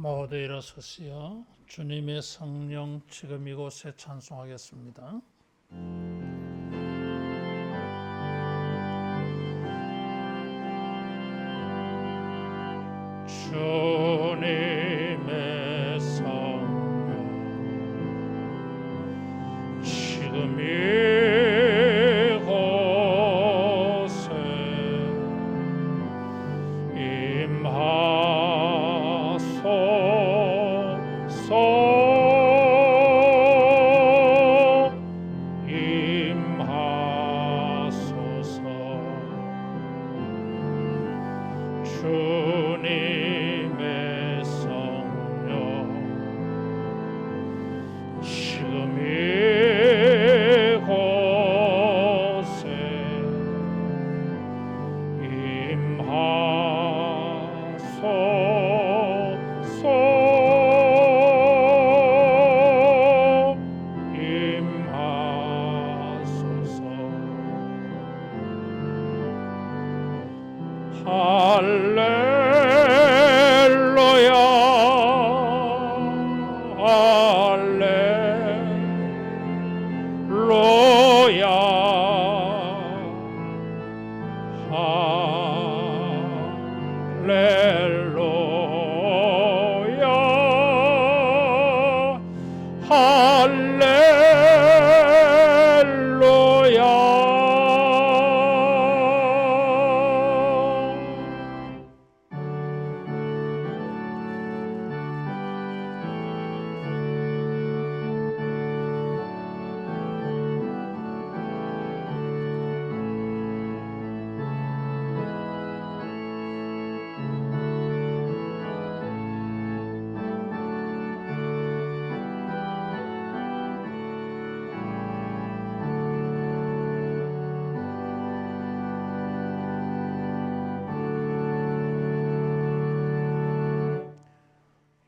모두 일어서시어 주님의 성령 지금 이곳에 찬송하겠습니다. 주님의 성령 지금 이곳에 임하소서. 주님의 성령 지금 이곳에 임하소서. 할렐루야 할렐루야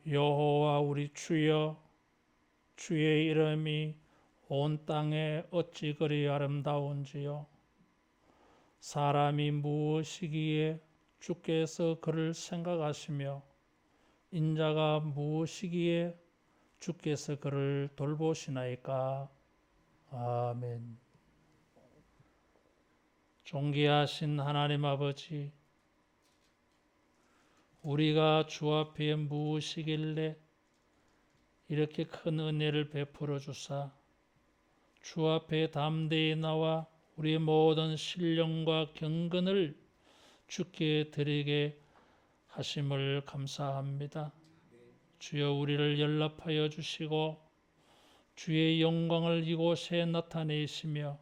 여호와 우리 주여, 주의 이름이 온 땅에 어찌 그리 아름다운지요. 사람이 무엇이기에 주께서 그를 생각하시며 인자가 무엇이기에 주께서 그를 돌보시나이까. 아멘. 존귀하신 하나님 아버지, 우리가 주 앞에 무엇이길래 이렇게 큰 은혜를 베풀어 주사 주 앞에 담대히 나와 우리의 모든 신령과 경건을 주께 드리게 하심을 감사합니다. 주여, 우리를 연락하여 주시고 주의 영광을 이곳에 나타내시며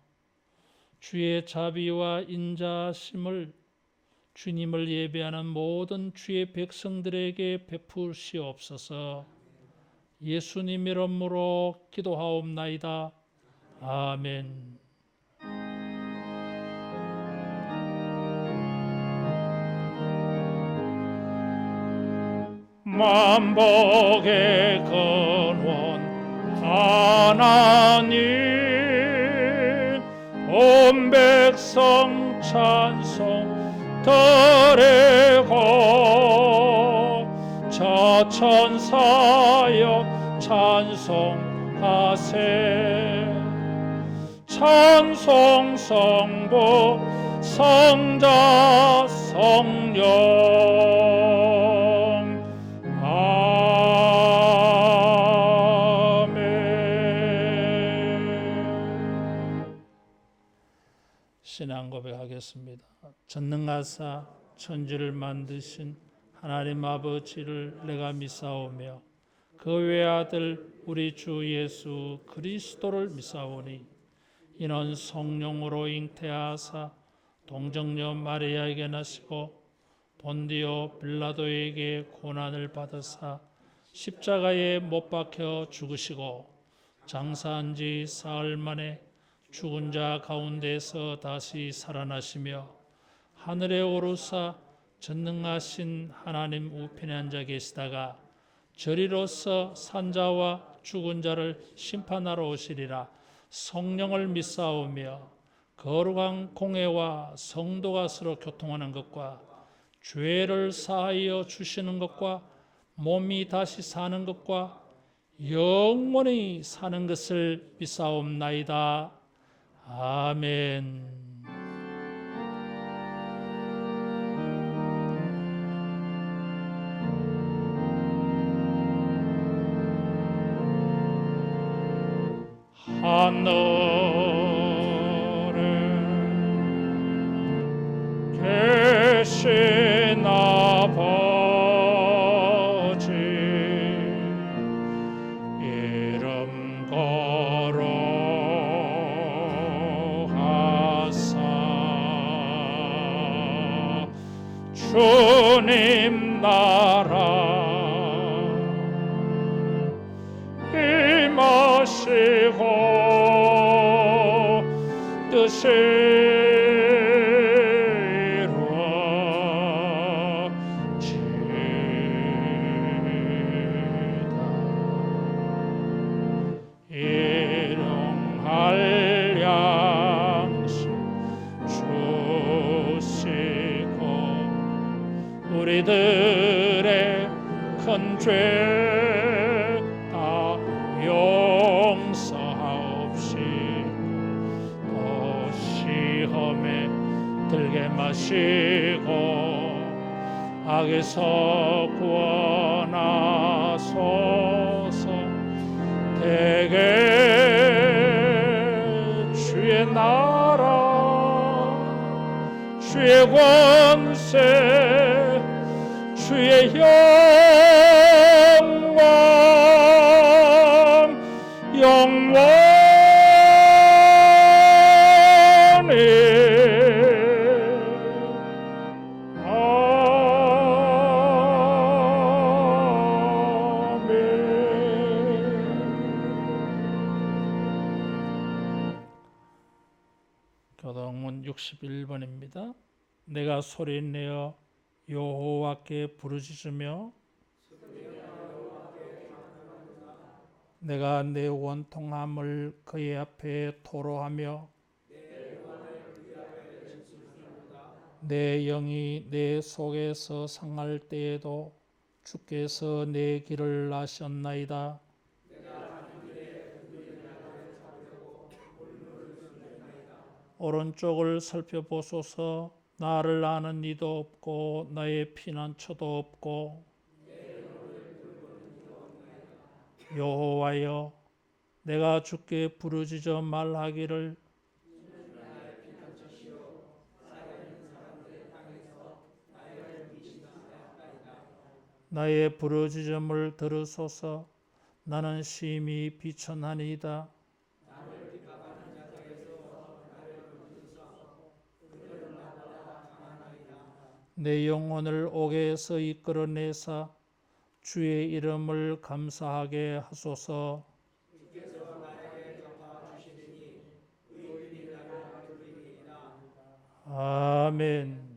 주의 자비와 인자하심을 주님을 예배하는 모든 주의 백성들에게 베푸시옵소서. 예수님 이름으로 기도하옵나이다. 아멘. 만복의 근원 하나님, 온 백성 찬송 드리고 저천사여 찬송하세. 찬송 성부 성자 성령. 아멘. 신앙 고백하겠습니다. 전능하사 천지를 만드신 하나님 아버지를 내가 믿사오며 그 외아들 우리 주 예수 그리스도를 믿사오니 이는 성령으로 잉태하사 동정녀 마리아에게 나시고 본디오 빌라도에게 고난을 받으사 십자가에 못 박혀 죽으시고 장사한 지 사흘 만에 죽은 자 가운데서 다시 살아나시며 하늘에 오르사 전능하신 하나님 우편에 앉아 계시다가 저리로서 산자와 죽은 자를 심판하러 오시리라. 성령을 믿사오며 거룩한 공회와 성도가 서로 교통하는 것과 죄를 사하여 주시는 것과 몸이 다시 사는 것과 영원히 사는 것을 믿사옵나이다. 아멘. 하늘에 계신 아버지 이름 거룩하사 주님 나라 임하시고 뜻이 이루어지이다. 일용할 양식 주시고 우리들의 큰 죄 다 용서하옵시고 또 시험에 들게 마시고 악에서 구원하소서. 대개 주의 나라 주의 권세 주의 영광 영원히 교동문 61번입니다. 내가 소리내어 여호와께 부르짖으며 내가 내 원통함을 그의 앞에 토로하며 내 영이 내 속에서 상할 때에도 주께서 내 길을 아셨나이다. 오른쪽을 살펴보소서. 나를 아는 이도 없고 나의 피난처도 없고. 여호와여 내가 주께 부르짖어 말하기를 나의 부르짖음을 들으소서. 나는 심히 비천하니이다. 내 영혼을 옥에서 이끌어내사 주의 이름을 감사하게 하소서. 아멘.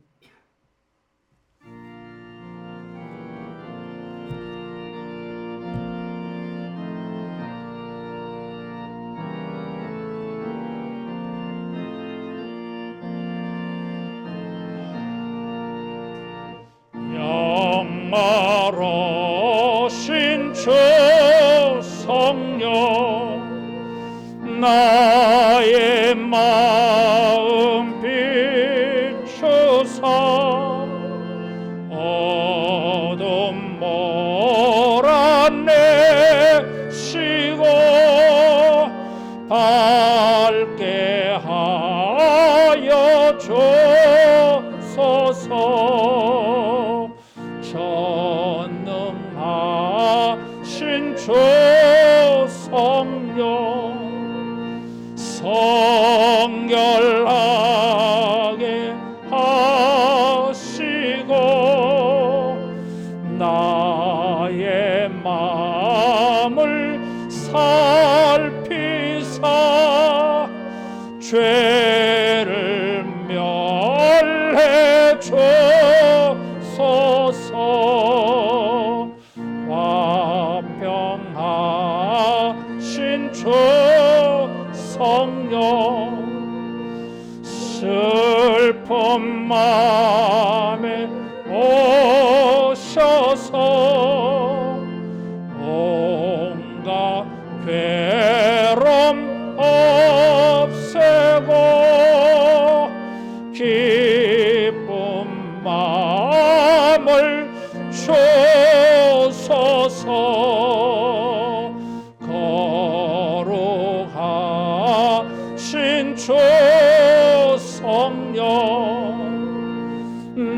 영마로신 주 성령 나의 마음 비추사 어둠 몰아내시고 밝게 하여 주소서. 전능하신 주 성령 성결하게 하시고 나의 마음을 살피사 죄를 멸해 주소서. 화평하신 주 성령 슬픈 맘에 오셔서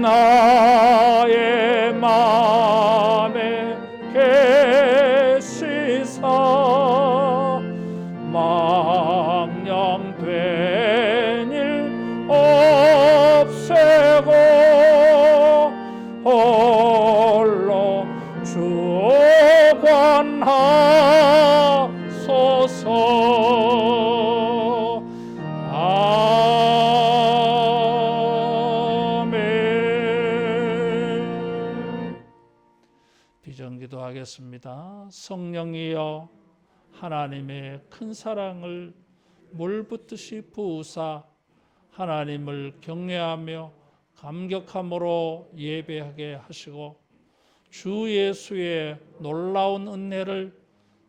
나의 맘에 계시사 망령된 일 없애고 홀로 주관하소서. 아멘. 비전기도 하겠습니다. 성령이여 하나님의 큰 사랑을 물붓듯이 부으사 하나님을 경외하며 감격함으로 예배하게 하시고 주 예수의 놀라운 은혜를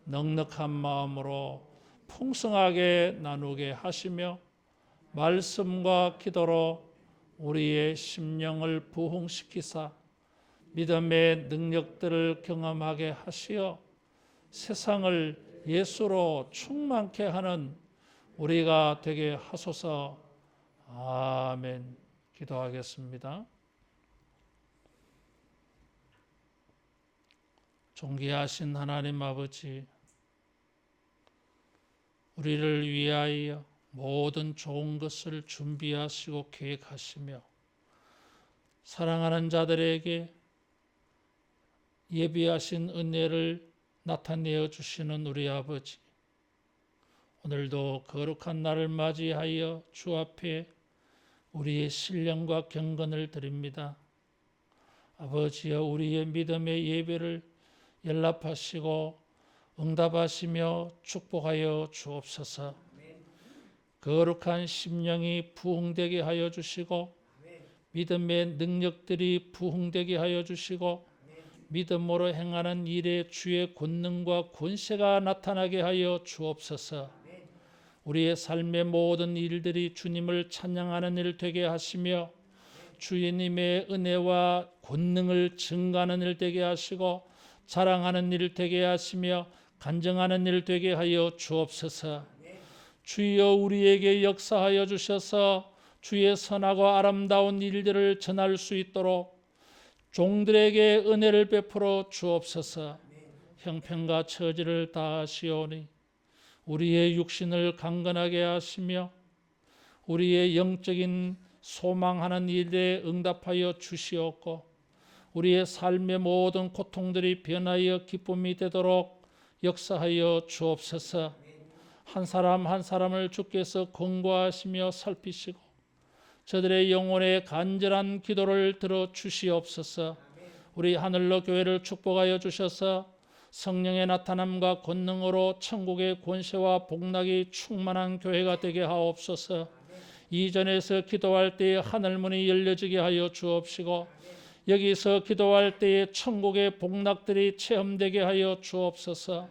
넉넉한 마음으로 풍성하게 나누게 하시며 말씀과 기도로 우리의 심령을 부흥시키사 믿음의 능력들을 경험하게 하시어 세상을 예수로 충만케 하는 우리가 되게 하소서. 아멘. 기도하겠습니다. 존귀하신 하나님 아버지, 우리를 위하여 모든 좋은 것을 준비하시고 계획하시며 사랑하는 자들에게 예비하신 은혜를 나타내어 주시는 우리 아버지, 오늘도 거룩한 날을 맞이하여 주 앞에 우리의 신령과 경건을 드립니다. 아버지여, 우리의 믿음의 예배를 연락하시고 응답하시며 축복하여 주옵소서. 거룩한 심령이 부흥되게 하여 주시고 믿음의 능력들이 부흥되게 하여 주시고 믿음으로 행하는 일에 주의 권능과 권세가 나타나게 하여 주옵소서. 우리의 삶의 모든 일들이 주님을 찬양하는 일 되게 하시며 주님의 은혜와 권능을 증가하는 일 되게 하시고 자랑하는 일 되게 하시며 간증하는 일 되게 하여 주옵소서. 주여, 우리에게 역사하여 주셔서 주의 선하고 아름다운 일들을 전할 수 있도록 종들에게 은혜를 베풀어 주옵소서. 형편과 처지를 다하시오니 우리의 육신을 강건하게 하시며 우리의 영적인 소망하는 일에 응답하여 주시옵고 우리의 삶의 모든 고통들이 변하여 기쁨이 되도록 역사하여 주옵소서. 한 사람 한 사람을 주께서 권고하시며 살피시고 저들의 영혼의 간절한 기도를 들어 주시옵소서. 우리 하늘로 교회를 축복하여 주셔서 성령의 나타남과 권능으로 천국의 권세와 복락이 충만한 교회가 되게 하옵소서. 이전에서 기도할 때에 하늘문이 열려지게 하여 주옵시고 여기서 기도할 때에 천국의 복락들이 체험되게 하여 주옵소서.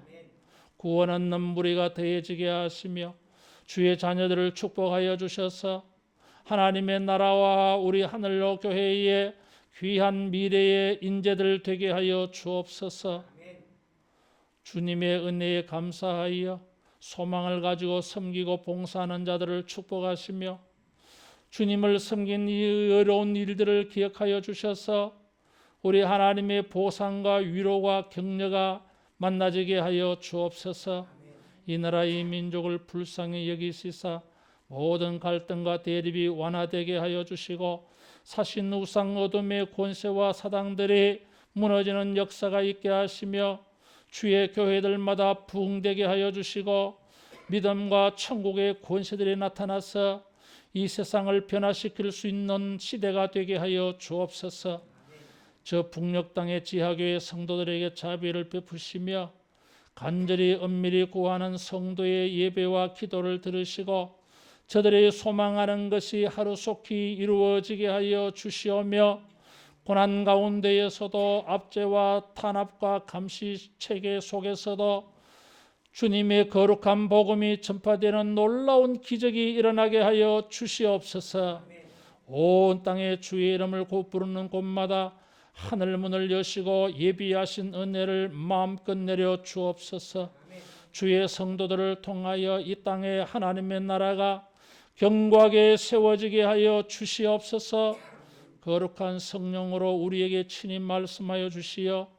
구원 얻는 무리가 더해지게 하시며 주의 자녀들을 축복하여 주셔서 하나님의 나라와 우리 하늘로 교회의 귀한 미래의 인재들 되게 하여 주옵소서. 주님의 은혜에 감사하여 소망을 가지고 섬기고 봉사하는 자들을 축복하시며 주님을 섬긴 이 어려운 일들을 기억하여 주셔서 우리 하나님의 보상과 위로가 격려가 만나지게 하여 주옵소서. 이 나라 이 민족을 불쌍히 여기시사 모든 갈등과 대립이 완화되게 하여 주시고 사신 우상 어둠의 권세와 사당들이 무너지는 역사가 있게 하시며 주의 교회들마다 부흥되게 하여 주시고 믿음과 천국의 권세들이 나타나서 이 세상을 변화시킬 수 있는 시대가 되게 하여 주옵소서. 저 북녘 땅의 지하교회 성도들에게 자비를 베푸시며 간절히 은밀히 구하는 성도의 예배와 기도를 들으시고 저들이 소망하는 것이 하루속히 이루어지게 하여 주시오며 고난 가운데에서도 압제와 탄압과 감시 체계 속에서도 주님의 거룩한 복음이 전파되는 놀라운 기적이 일어나게 하여 주시옵소서. 온 땅에 주의 이름을 곧 부르는 곳마다 하늘 문을 여시고 예비하신 은혜를 마음껏 내려 주옵소서. 주의 성도들을 통하여 이 땅에 하나님의 나라가 견고하게 세워지게 하여 주시옵소서. 거룩한 성령으로 우리에게 친히 말씀하여 주시어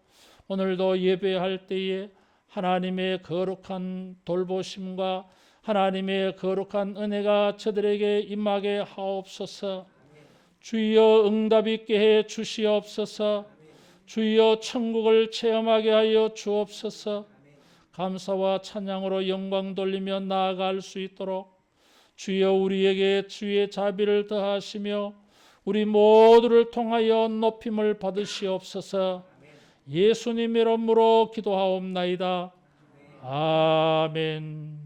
오늘도 예배할 때에 하나님의 거룩한 돌보심과 하나님의 거룩한 은혜가 저들에게 임하게 하옵소서. 주여 응답 있게 해 주시옵소서. 주여 천국을 체험하게 하여 주옵소서. 감사와 찬양으로 영광 돌리며 나아갈 수 있도록 주여 우리에게 주의 자비를 더하시며 우리 모두를 통하여 높임을 받으시옵소서. 예수님의 이름으로 기도하옵나이다. 아멘.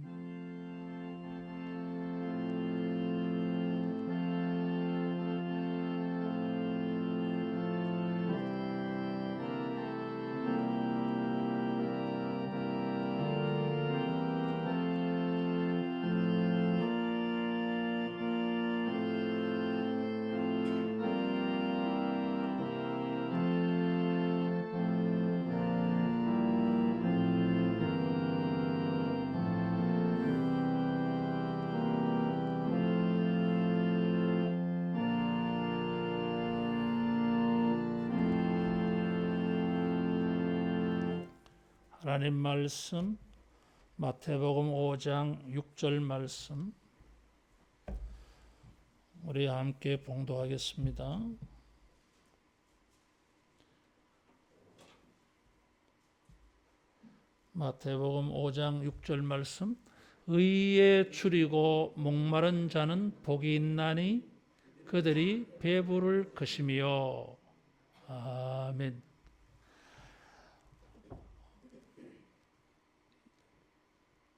하나님 말씀 마태복음 5장 6절 말씀 우리 함께 봉독하겠습니다. 마태복음 5장 6절 말씀 의에 줄이고 목마른 자는 복이 있나니 그들이 배부를 것이며. 아멘.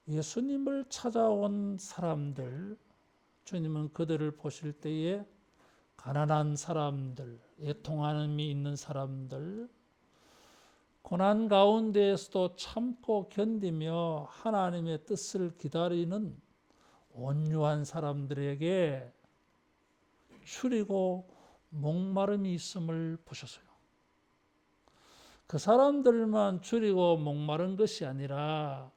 예수님을 찾아온 사람들, 주님은 그들을 보실 때에 가난한 사람들, 애통함이 있는 사람들, 고난 가운데에서도 참고 견디며 하나님의 뜻을 기다리는 온유한 사람들에게 추리고 목마름이 있음을 보셨어요. 그 사람들만 추리고 목마른 것이 아니라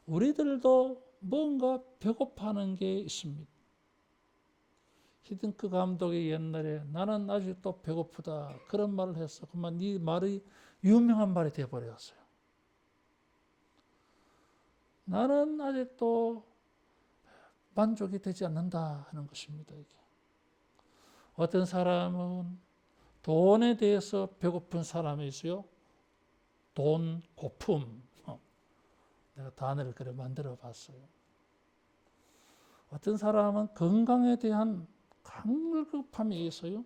우리들도 뭔가 배고파하는 게 있습니다. 히딩크 감독이 옛날에 나는 아직도 배고프다 그런 말을 했어. 그만 이 말이 유명한 말이 되어버렸어요. 나는 아직도 만족이 되지 않는다 하는 것입니다. 이게. 어떤 사람은 돈에 대해서 배고픈 사람이 있어요. 돈 고품. 내가 단어를 그래 만들어 봤어요. 어떤 사람은 건강에 대한 강급함이 있어요.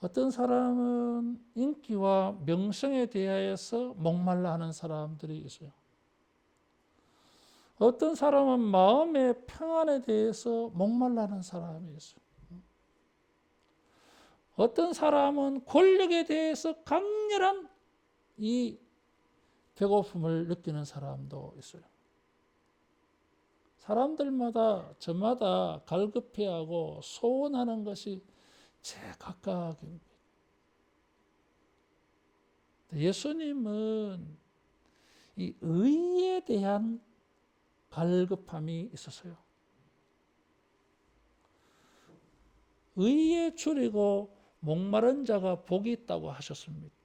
어떤 사람은 인기와 명성에 대하여서 목말라 하는 사람들이 있어요. 어떤 사람은 마음의 평안에 대해서 목말라 하는 사람이 있어요. 어떤 사람은 권력에 대해서 강렬한 이 배고픔을 느끼는 사람도 있어요. 사람들마다 저마다 갈급해하고 소원하는 것이 제각각입니다. 예수님은 이 의에 대한 갈급함이 있었어요. 의에 줄이고 목마른 자가 복이 있다고 하셨습니다.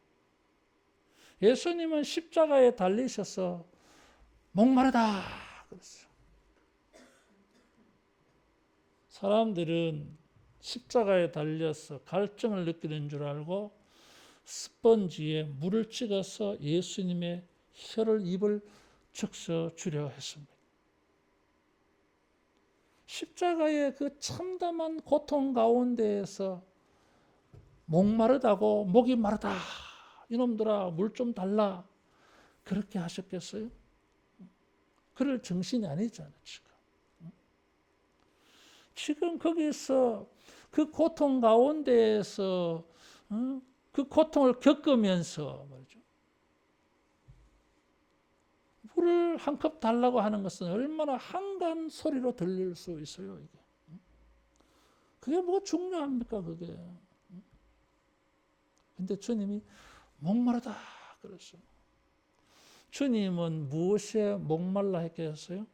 예수님은 십자가에 달리셔서 목마르다 그랬어요. 사람들은 십자가에 달려서 갈증을 느끼는 줄 알고 스펀지에 물을 찍어서 예수님의 혀를 입을 적셔 주려 했습니다. 십자가의 그 참담한 고통 가운데에서 목마르다고 목이 마르다 이놈들아 물 좀 달라 그렇게 하셨겠어요? 그럴 정신이 아니잖아요. 지금 거기서 그 고통 가운데에서 그 고통을 겪으면서 말이죠. 물을 한 컵 달라고 하는 것은 얼마나 한가한 소리로 들릴 수 있어요. 이게. 그게 뭐가 중요합니까 그게. 근데 주님이 목마르다 그랬어요. 주님은 무엇에 목말라 했겠어요?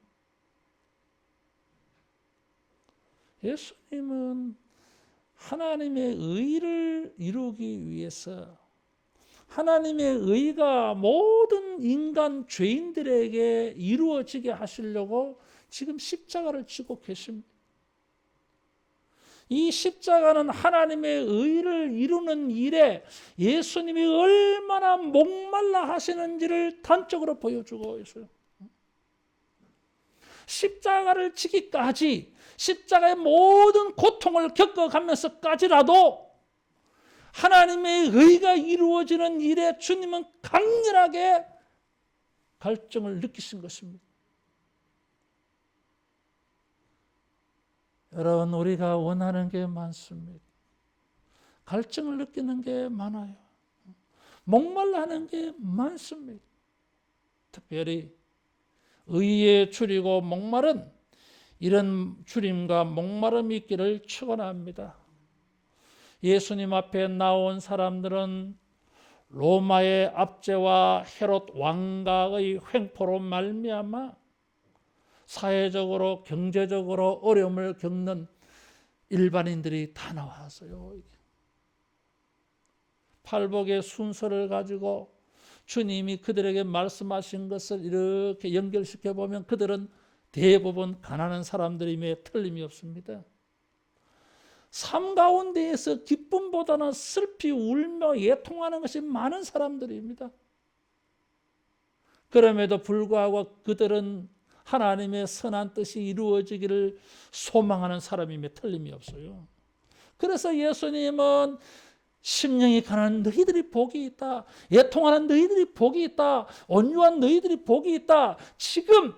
예수님은 하나님의 의를 이루기 위해서 하나님의 의가 모든 인간 죄인들에게 이루어지게 하시려고 지금 십자가를 지고 계십니다. 이 십자가는 하나님의 의를 이루는 일에 예수님이 얼마나 목말라 하시는지를 단적으로 보여주고 있어요. 십자가를 지기까지, 십자가의 모든 고통을 겪어가면서까지라도 하나님의 의가 이루어지는 일에 주님은 강렬하게 갈증을 느끼신 것입니다. 여러분, 우리가 원하는 게 많습니다. 갈증을 느끼는 게 많아요. 목말라 하는 게 많습니다. 특별히 의에 줄이고 목마른 이런 줄임과 목마름이 있기를 축원합니다. 예수님 앞에 나온 사람들은 로마의 압제와 헤롯 왕가의 횡포로 말미암아 사회적으로 경제적으로 어려움을 겪는 일반인들이 다 나왔어요. 팔복의 순서를 가지고 주님이 그들에게 말씀하신 것을 이렇게 연결시켜 보면 그들은 대부분 가난한 사람들임에 틀림이 없습니다. 삶 가운데에서 기쁨보다는 슬피 울며 애통하는 것이 많은 사람들입니다. 그럼에도 불구하고 그들은 하나님의 선한 뜻이 이루어지기를 소망하는 사람임에 틀림이 없어요. 그래서 예수님은 심령이 가난한 너희들이 복이 있다. 애통하는 너희들이 복이 있다. 온유한 너희들이 복이 있다. 지금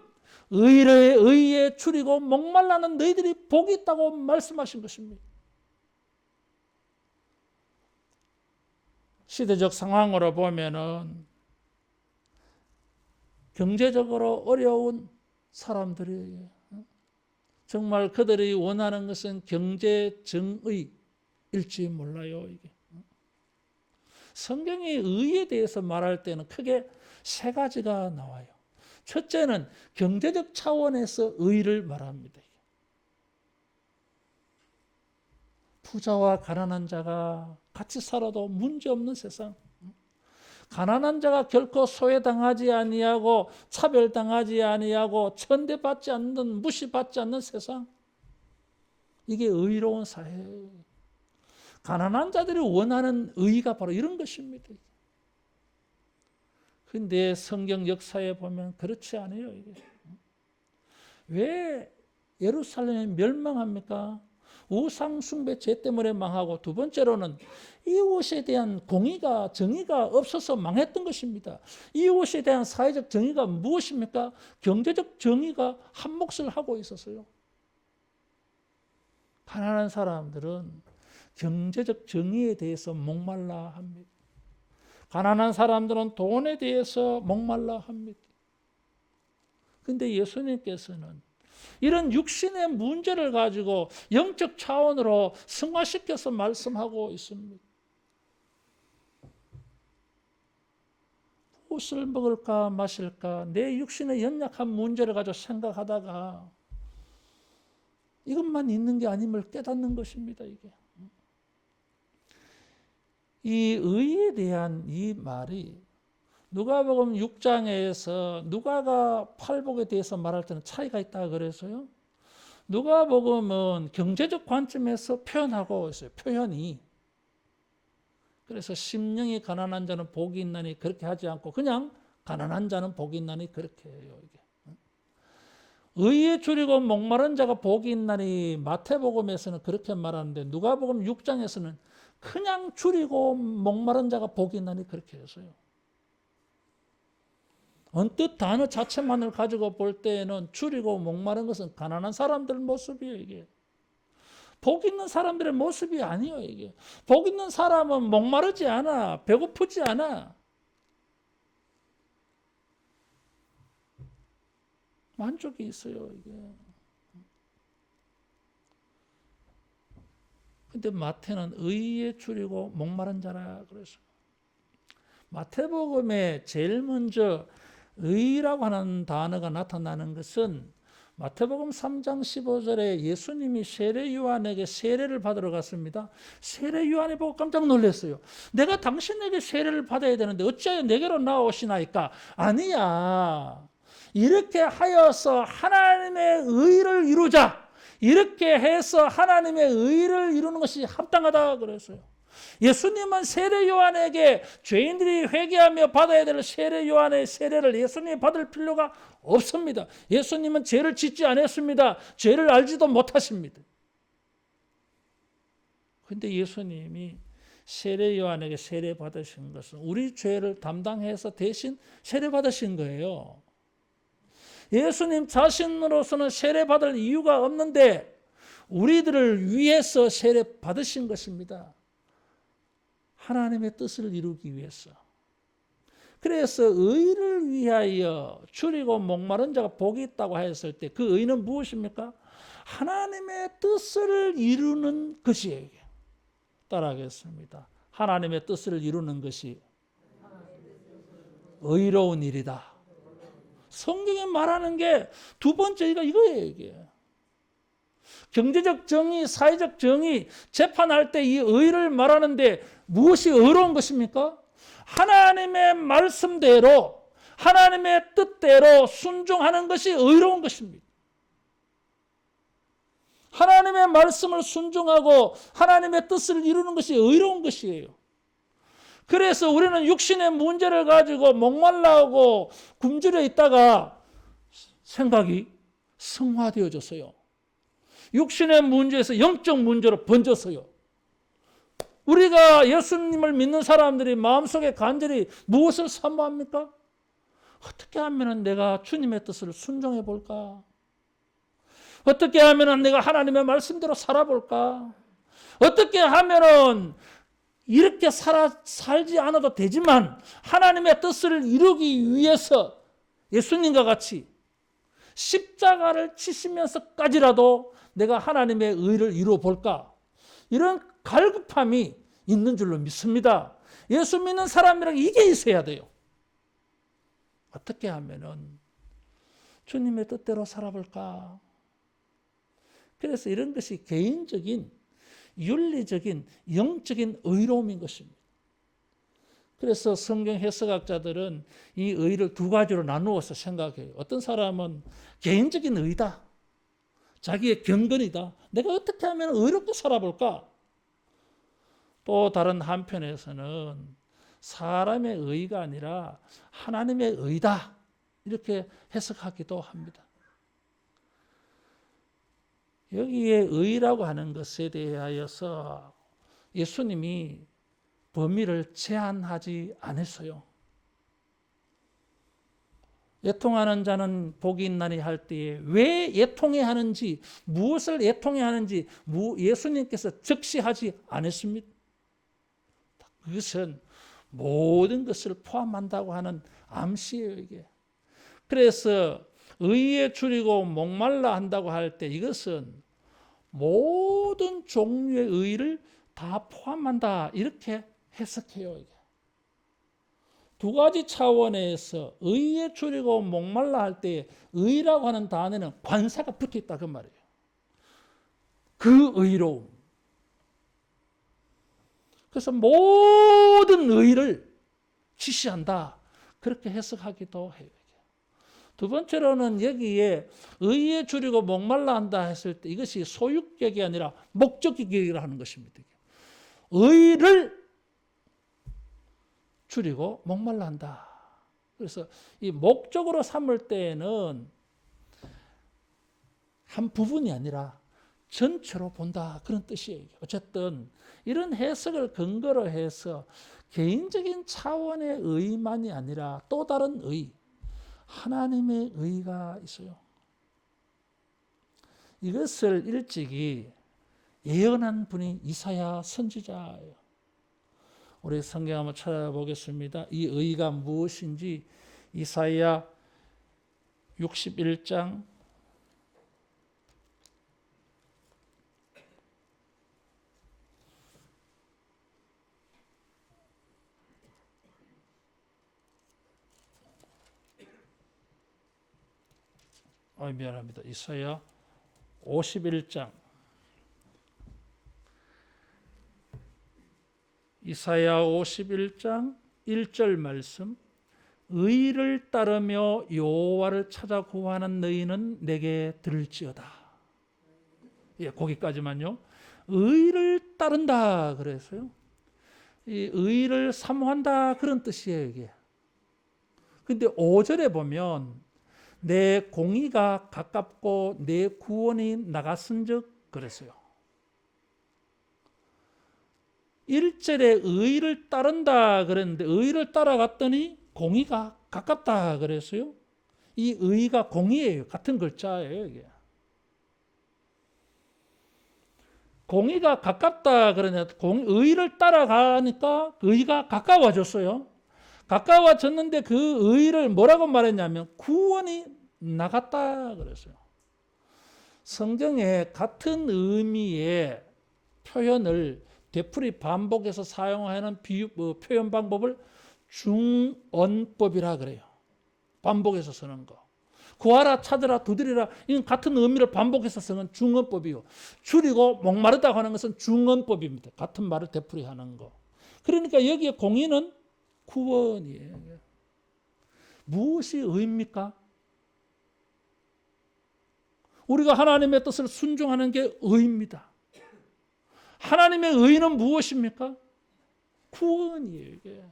의에 줄이고 목말라는 너희들이 복이 있다고 말씀하신 것입니다. 시대적 상황으로 보면은 경제적으로 어려운 사람들이 정말 그들이 원하는 것은 경제정의일지 몰라요. 이게. 성경이 의에 대해서 말할 때는 크게 세 가지가 나와요. 첫째는 경제적 차원에서 의를 말합니다. 부자와 가난한 자가 같이 살아도 문제없는 세상. 가난한 자가 결코 소외당하지 아니하고 차별당하지 아니하고 천대받지 않는 무시받지 않는 세상. 이게 의로운 사회예요. 가난한 자들이 원하는 의가 바로 이런 것입니다. 그런데 성경 역사에 보면 그렇지 않아요. 이게. 왜 예루살렘이 멸망합니까? 우상 숭배 죄 때문에 망하고 두 번째로는 이웃에 대한 공의가 정의가 없어서 망했던 것입니다. 이웃에 대한 사회적 정의가 무엇입니까? 경제적 정의가 한 몫을 하고 있었어요. 가난한 사람들은 경제적 정의에 대해서 목말라 합니다. 가난한 사람들은 돈에 대해서 목말라 합니다. 그런데 예수님께서는 이런 육신의 문제를 가지고 영적 차원으로 승화시켜서 말씀하고 있습니다. 무엇을 먹을까 마실까 내 육신의 연약한 문제를 가지고 생각하다가 이것만 있는 게 아님을 깨닫는 것입니다. 이게. 이 의에 대한 이 말이 누가복음 6장에서 누가가 팔복에 대해서 말할 때는 차이가 있다 그래서요. 누가복음은 경제적 관점에서 표현하고 있어요. 표현이. 그래서 심령이 가난한 자는 복이 있나니 그렇게 하지 않고 그냥 가난한 자는 복이 있나니 그렇게 해요. 이게. 의에 줄이고 목마른 자가 복이 있나니 마태복음에서는 그렇게 말하는데 누가복음 6장에서는 그냥 줄이고 목마른 자가 복이 있나니 그렇게 했어요. 언뜻 단어 자체만을 가지고 볼 때에는 줄이고 목마른 것은 가난한 사람들 모습이에요. 이게. 복 있는 사람들의 모습이 아니에요. 이게. 복 있는 사람은 목마르지 않아. 배고프지 않아. 만족이 있어요. 이게. 근데 마태는 의에 줄이고 목마른 자라 그래서 마태복음에 제일 먼저 의라고 하는 단어가 나타나는 것은 마태복음 3장 15절에 예수님이 세례 요한에게 세례를 받으러 갔습니다. 세례 요한이 보고 깜짝 놀랐어요. 내가 당신에게 세례를 받아야 되는데 어찌하여 내게로 나오시나이까? 아니야. 이렇게 하여서 하나님의 의를 이루자. 이렇게 해서 하나님의 의를 이루는 것이 합당하다 그랬어요. 예수님은 세례 요한에게 죄인들이 회개하며 받아야 될 세례 요한의 세례를 예수님이 받을 필요가 없습니다. 예수님은 죄를 짓지 않았습니다. 죄를 알지도 못하십니다. 그런데 예수님이 세례 요한에게 세례 받으신 것은 우리 죄를 담당해서 대신 세례 받으신 거예요. 예수님 자신으로서는 세례 받을 이유가 없는데 우리들을 위해서 세례 받으신 것입니다. 하나님의 뜻을 이루기 위해서. 그래서 의를 위하여 줄이고 목마른 자가 복이 있다고 했을 때 그 의는 무엇입니까? 하나님의 뜻을 이루는 것이에요. 따라하겠습니다. 하나님의 뜻을 이루는 것이 의로운 일이다. 성경에 말하는 게 두 번째가 이거예요. 이게. 경제적 정의, 사회적 정의, 재판할 때 이 의를 말하는데 무엇이 의로운 것입니까? 하나님의 말씀대로, 하나님의 뜻대로 순종하는 것이 의로운 것입니다. 하나님의 말씀을 순종하고 하나님의 뜻을 이루는 것이 의로운 것이에요. 그래서 우리는 육신의 문제를 가지고 목말라하고 굶주려 있다가 생각이 성화되어졌어요. 육신의 문제에서 영적 문제로 번졌어요. 우리가 예수님을 믿는 사람들이 마음속에 간절히 무엇을 사모합니까? 어떻게 하면 내가 주님의 뜻을 순종해 볼까? 어떻게 하면 내가 하나님의 말씀대로 살아볼까? 어떻게 하면 이렇게 살지 않아도 되지만 하나님의 뜻을 이루기 위해서 예수님과 같이 십자가를 치시면서까지라도 내가 하나님의 의를 이루어 볼까? 이런 갈급함이 있는 줄로 믿습니다. 예수 믿는 사람이랑 이게 있어야 돼요. 어떻게 하면은 주님의 뜻대로 살아볼까? 그래서 이런 것이 개인적인, 윤리적인, 영적인 의로움인 것입니다. 그래서 성경 해석학자들은 이 의를 두 가지로 나누어서 생각해요. 어떤 사람은 개인적인 의다. 자기의 경건이다. 내가 어떻게 하면 의롭게 살아볼까? 또 다른 한편에서는 사람의 의가 아니라 하나님의 의다. 이렇게 해석하기도 합니다. 여기에 의라고 하는 것에 대하여서 예수님이 범위를 제한하지 않았어요. 애통하는 자는 복이 있나니 할 때에 왜 애통해야 하는지, 무엇을 애통해야 하는지 예수님께서 적시하지 않았습니다. 그것은 모든 것을 포함한다고 하는 암시예요, 이게. 그래서 의에 줄이고 목말라 한다고 할 때 이것은 모든 종류의 의를 다 포함한다, 이렇게 해석해요. 이게. 두 가지 차원에서 의에 줄이고 목말라 할 때 의라고 하는 단어는 관사가 붙어 있다 그 말이에요. 그 의로움. 그래서 모든 의를 지시한다. 그렇게 해석하기도 해요. 두 번째로는 여기에 의에 줄이고 목말라 한다 했을 때 이것이 소유격이 아니라 목적격이라 하는 것입니다. 의를 줄이고 목말라 한다. 그래서 이 목적으로 삼을 때에는 한 부분이 아니라 전체로 본다, 그런 뜻이에요. 어쨌든 이런 해석을 근거로 해서 개인적인 차원의 의만이 아니라 또 다른 의, 하나님의 의가 있어요. 이것을 일찍이 예언한 분이 이사야 선지자예요. 우리 성경 한번 찾아보겠습니다. 이 의가 무엇인지 이사야 61장 미안합니다. 이사야 51장. 이사야 51장 1절 말씀. 의를 따르며 여호와를 찾아 구하는 너희는 내게 들을지어다. 예, 거기까지만요. 의를 따른다 그랬어요. 이 의를 사모한다 그런 뜻이에요, 이게. 근데 5절에 보면 내 공의가 가깝고 내 구원이 나갔은즉 그랬어요. 1절에 의를 따른다 그랬는데 의를 따라갔더니 공의가 가깝다 그랬어요. 이 의가 공의예요. 같은 글자예요, 이게. 공의가 가깝다 그러냐, 의를 따라가니까 의가 가까워졌어요. 가까워졌는데 그 의를 뭐라고 말했냐면 구원이 나갔다 그랬어요. 성경에 같은 의미의 표현을 되풀이 반복해서 사용하는 표현 방법을 중언법이라 그래요. 반복해서 쓰는 거. 구하라, 찾으라, 두드리라, 이건 같은 의미를 반복해서 쓰는 중언법이요. 줄이고 목마르다고 하는 것은 중언법입니다. 같은 말을 되풀이하는 거. 그러니까 여기에 공의는 구원이에요. 무엇이 의입니까? 우리가 하나님의 뜻을 순종하는 게 의입니다. 하나님의 의는 무엇입니까? 구원이에요, 이게.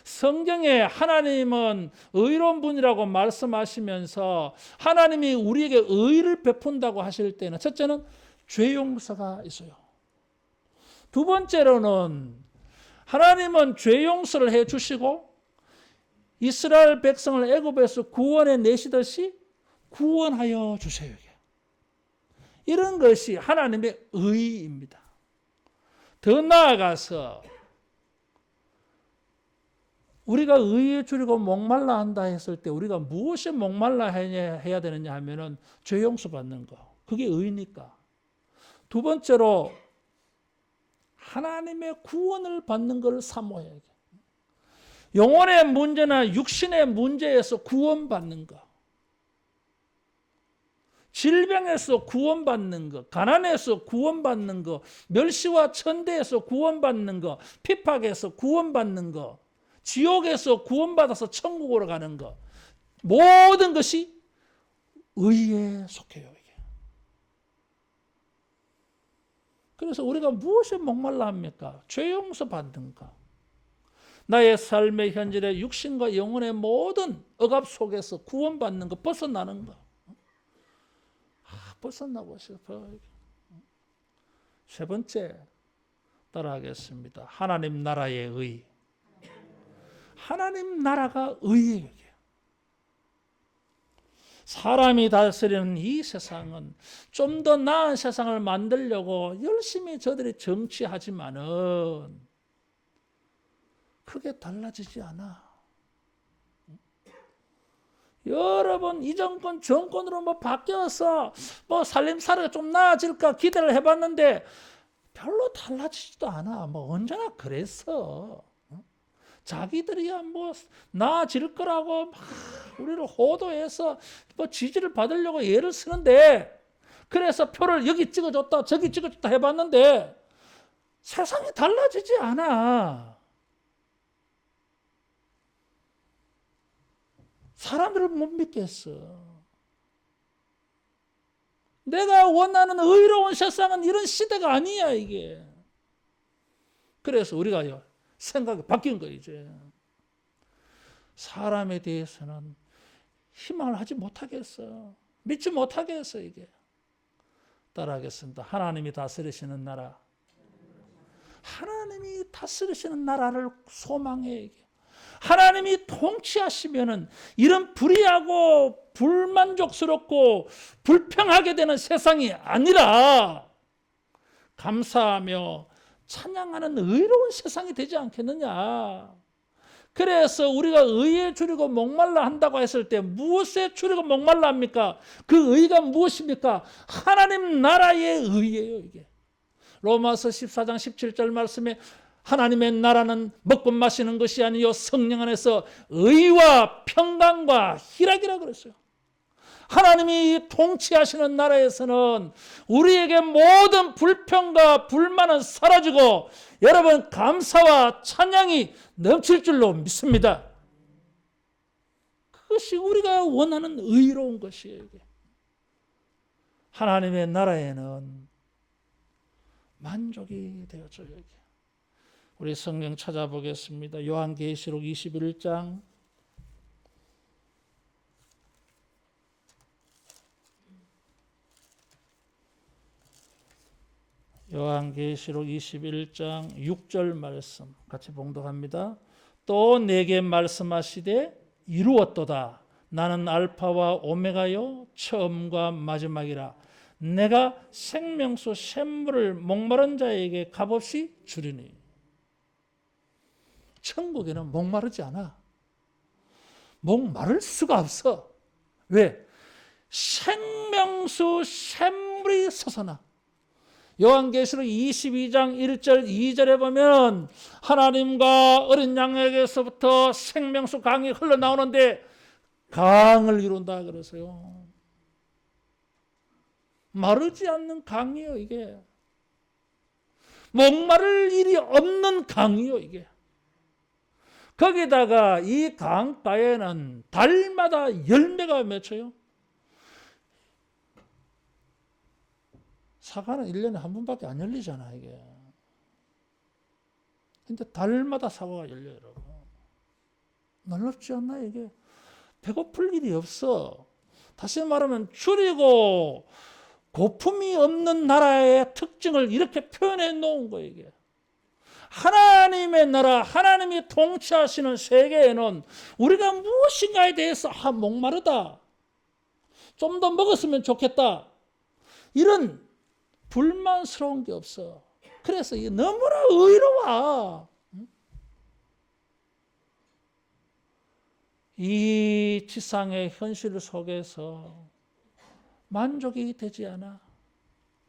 성경에 하나님은 의로운 분이라고 말씀하시면서 하나님이 우리에게 의를 베푼다고 하실 때는 첫째는 죄 용서가 있어요. 두 번째로는 하나님은 죄 용서를 해 주시고 이스라엘 백성을 애굽에서 구원해 내시듯이 구원하여 주세요. 이런 것이 하나님의 의입니다. 더 나아가서 우리가 의에 줄이고 목말라 한다 했을 때 우리가 무엇이 목말라 해야 되느냐 하면은 죄 용서 받는 거. 그게 의니까. 두 번째로 하나님의 구원을 받는 걸 사모해야 돼. 영혼의 문제나 육신의 문제에서 구원받는 거. 질병에서 구원받는 거, 가난에서 구원받는 거, 멸시와 천대에서 구원받는 거, 핍박에서 구원받는 거, 지옥에서 구원받아서 천국으로 가는 것, 모든 것이 의에 속해요. 이게. 그래서 우리가 무엇에 목말라 합니까? 죄 용서 받는 것. 나의 삶의 현실의 육신과 영혼의 모든 억압 속에서 구원받는 것, 벗어나는 것. 벗어나고 싶어요. 세 번째 따라하겠습니다. 하나님 나라의 의. 하나님 나라가 의예요. 사람이 다스리는 이 세상은 좀 더 나은 세상을 만들려고 열심히 저들이 정치하지만은 크게 달라지지 않아. 여러분 이 정권으로 뭐 바뀌어서 뭐 살림살이가 좀 나아질까 기대를 해봤는데 별로 달라지지도 않아. 뭐 언제나 그랬어. 자기들이야 뭐 나아질 거라고 막 우리를 호도해서 뭐 지지를 받으려고 애를 쓰는데 그래서 표를 여기 찍어줬다 저기 찍어줬다 해봤는데 세상이 달라지지 않아. 사람들을 못 믿겠어. 내가 원하는 의로운 세상은 이런 시대가 아니야 이게. 그래서 우리가요 생각이 바뀐 거예요 이제. 사람에 대해서는 희망을 하지 못하겠어. 믿지 못하겠어 이게. 따라하겠습니다. 하나님이 다스리시는 나라. 하나님이 다스리시는 나라를 소망해 이게. 하나님이 통치하시면은 이런 불의하고 불만족스럽고 불평하게 되는 세상이 아니라 감사하며 찬양하는 의로운 세상이 되지 않겠느냐. 그래서 우리가 의에 줄이고 목말라 한다고 했을 때 무엇에 줄이고 목말라 합니까? 그 의가 무엇입니까? 하나님 나라의 의예요 이게. 로마서 14장 17절 말씀에 하나님의 나라는 먹고 마시는 것이 아니요 성령 안에서 의와 평강과 희락이라 그랬어요. 하나님이 통치하시는 나라에서는 우리에게 모든 불평과 불만은 사라지고 여러분 감사와 찬양이 넘칠 줄로 믿습니다. 그것이 우리가 원하는 의로운 것이에요. 이게. 하나님의 나라에는 만족이 되어져요. 이게. 우리 성경 찾아보겠습니다. 요한계시록 21장 요한계시록 21장 6절 말씀 같이 봉독합니다. 또 내게 말씀하시되 이루었도다. 나는 알파와 오메가요 처음과 마지막이라. 내가 생명수 샘물을 목마른 자에게 값없이 주리니. 천국에는 목마르지 않아. 목마를 수가 없어. 왜? 생명수 샘물이 솟아나. 요한계시록 22장 1절 2절에 보면 하나님과 어린 양에게서부터 생명수 강이 흘러나오는데 강을 이룬다 그래서요. 마르지 않는 강이에요. 이게 목마를 일이 없는 강이에요. 이게 거기다가 이 강가에는 달마다 열매가 맺혀요. 사과는 1년에 한 번밖에 안 열리잖아, 이게. 근데 달마다 사과가 열려요, 여러분. 놀랍지 않나, 이게? 배고플 일이 없어. 다시 말하면 줄이고 고품이 없는 나라의 특징을 이렇게 표현해 놓은 거예요, 이게. 하나님의 나라, 하나님이 통치하시는 세계에는 우리가 무엇인가에 대해서 목마르다. 좀 더 먹었으면 좋겠다. 이런 불만스러운 게 없어. 그래서 이게 너무나 의로워. 이 지상의 현실 속에서 만족이 되지 않아.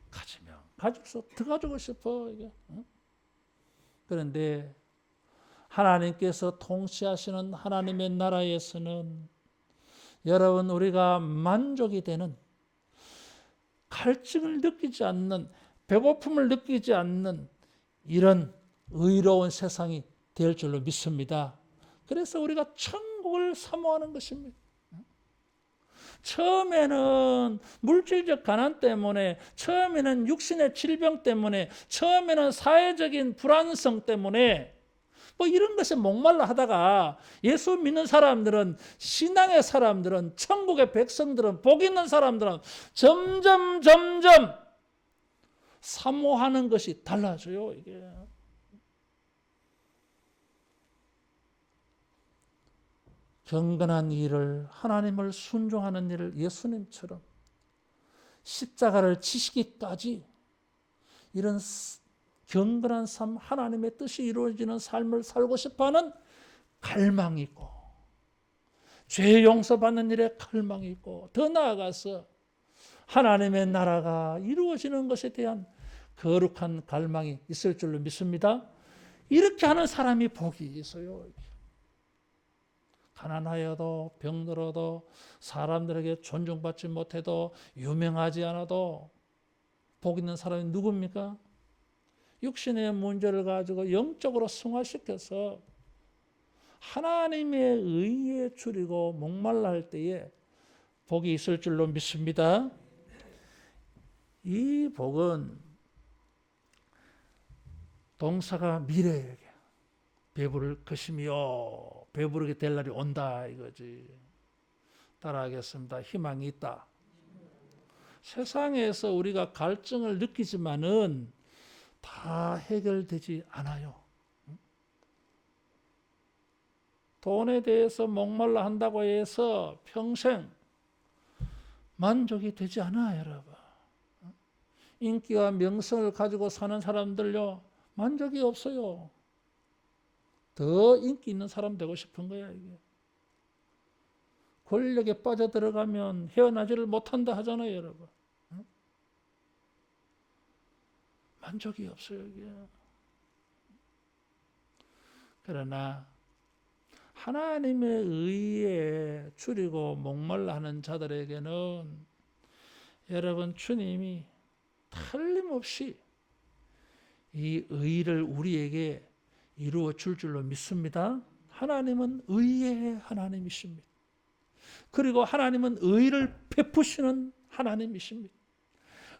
가지면 가질수록 더 가지고 싶어. 이게. 그런데 하나님께서 통치하시는 하나님의 나라에서는 여러분 우리가 만족이 되는, 갈증을 느끼지 않는, 배고픔을 느끼지 않는 이런 의로운 세상이 될 줄로 믿습니다. 그래서 우리가 천국을 사모하는 것입니다. 처음에는 물질적 가난 때문에, 처음에는 육신의 질병 때문에, 처음에는 사회적인 불안성 때문에 뭐 이런 것에 목말라 하다가 예수 믿는 사람들은, 신앙의 사람들은, 천국의 백성들은, 복 있는 사람들은 점점 사모하는 것이 달라져요. 이게. 경건한 일을, 하나님을 순종하는 일을 예수님처럼 십자가를 지시기까지 이런 경건한 삶, 하나님의 뜻이 이루어지는 삶을 살고 싶어하는 갈망이 있고, 죄 용서받는 일에 갈망이 있고, 더 나아가서 하나님의 나라가 이루어지는 것에 대한 거룩한 갈망이 있을 줄로 믿습니다. 이렇게 하는 사람이 복이 있어요. 가난하여도, 병들어도, 사람들에게 존중받지 못해도, 유명하지 않아도 복 있는 사람이 누굽니까? 육신의 문제를 가지고 영적으로 승화시켜서 하나님의 의에 줄이고 목말라 할 때에 복이 있을 줄로 믿습니다. 이 복은 동사가 미래에게 배부를 것이며 배부르게 될 날이 온다 이거지. 따라하겠습니다. 희망이 있다. 세상에서 우리가 갈증을 느끼지만은 다 해결되지 않아요. 돈에 대해서 목말라 한다고 해서 평생 만족이 되지 않아요, 여러분. 인기와 명성을 가지고 사는 사람들요, 만족이 없어요. 더 인기 있는 사람 되고 싶은 거야, 이게. 권력에 빠져들어가면 헤어나지를 못한다 하잖아요, 여러분. 만족이 없어요, 이게. 그러나 하나님의 의에 줄이고 목말라 하는 자들에게는 여러분 주님이 틀림없이 이 의를 우리에게 이루어 줄 줄로 믿습니다. 하나님은 의의 하나님이십니다. 그리고 하나님은 의를 베푸시는 하나님이십니다.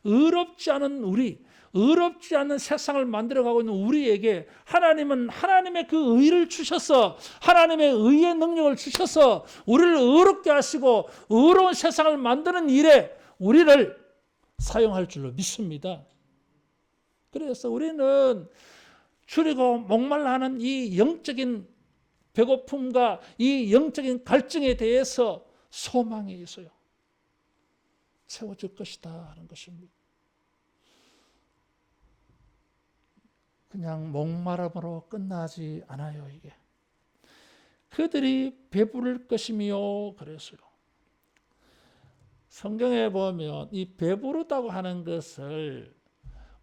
의롭지 않은 우리, 의롭지 않은 세상을 만들어가고 있는 우리에게 하나님은 하나님의 그 의를 주셔서, 하나님의 의의 능력을 주셔서 우리를 의롭게 하시고 의로운 세상을 만드는 일에 우리를 사용할 줄로 믿습니다. 그래서 우리는 줄이고 목말라 하는 이 영적인 배고픔과 이 영적인 갈증에 대해서 소망이 있어요. 채워줄 것이다 하는 것입니다. 그냥 목마름으로 끝나지 않아요. 이게 그들이 배부를 것이며 그랬어요. 성경에 보면 이 배부르다고 하는 것을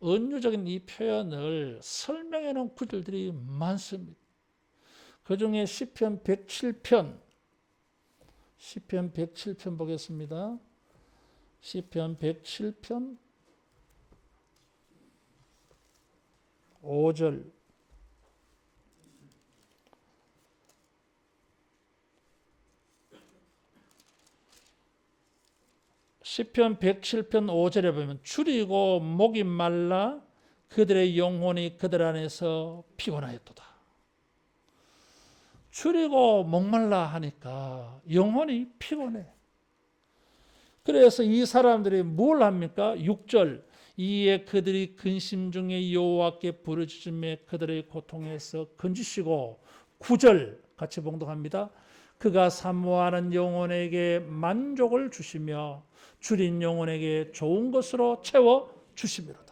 은유적인 이 표현을 설명해 놓은 구절들이 많습니다. 그 중에 시편 107편 보겠습니다. 시편 107편 5절 시편 107편 5절에 보면 줄이고 목이 말라 그들의 영혼이 그들 안에서 피곤하였도다. 줄이고 목말라 하니까 영혼이 피곤해. 그래서 이 사람들이 뭘 합니까? 6절 이에 그들이 근심 중에 여호와께 부르짖음에 그들의 고통에서 건지시고 9절 같이 봉독합니다. 그가 사모하는 영혼에게 만족을 주시며 줄인 영혼에게 좋은 것으로 채워 주시미로다.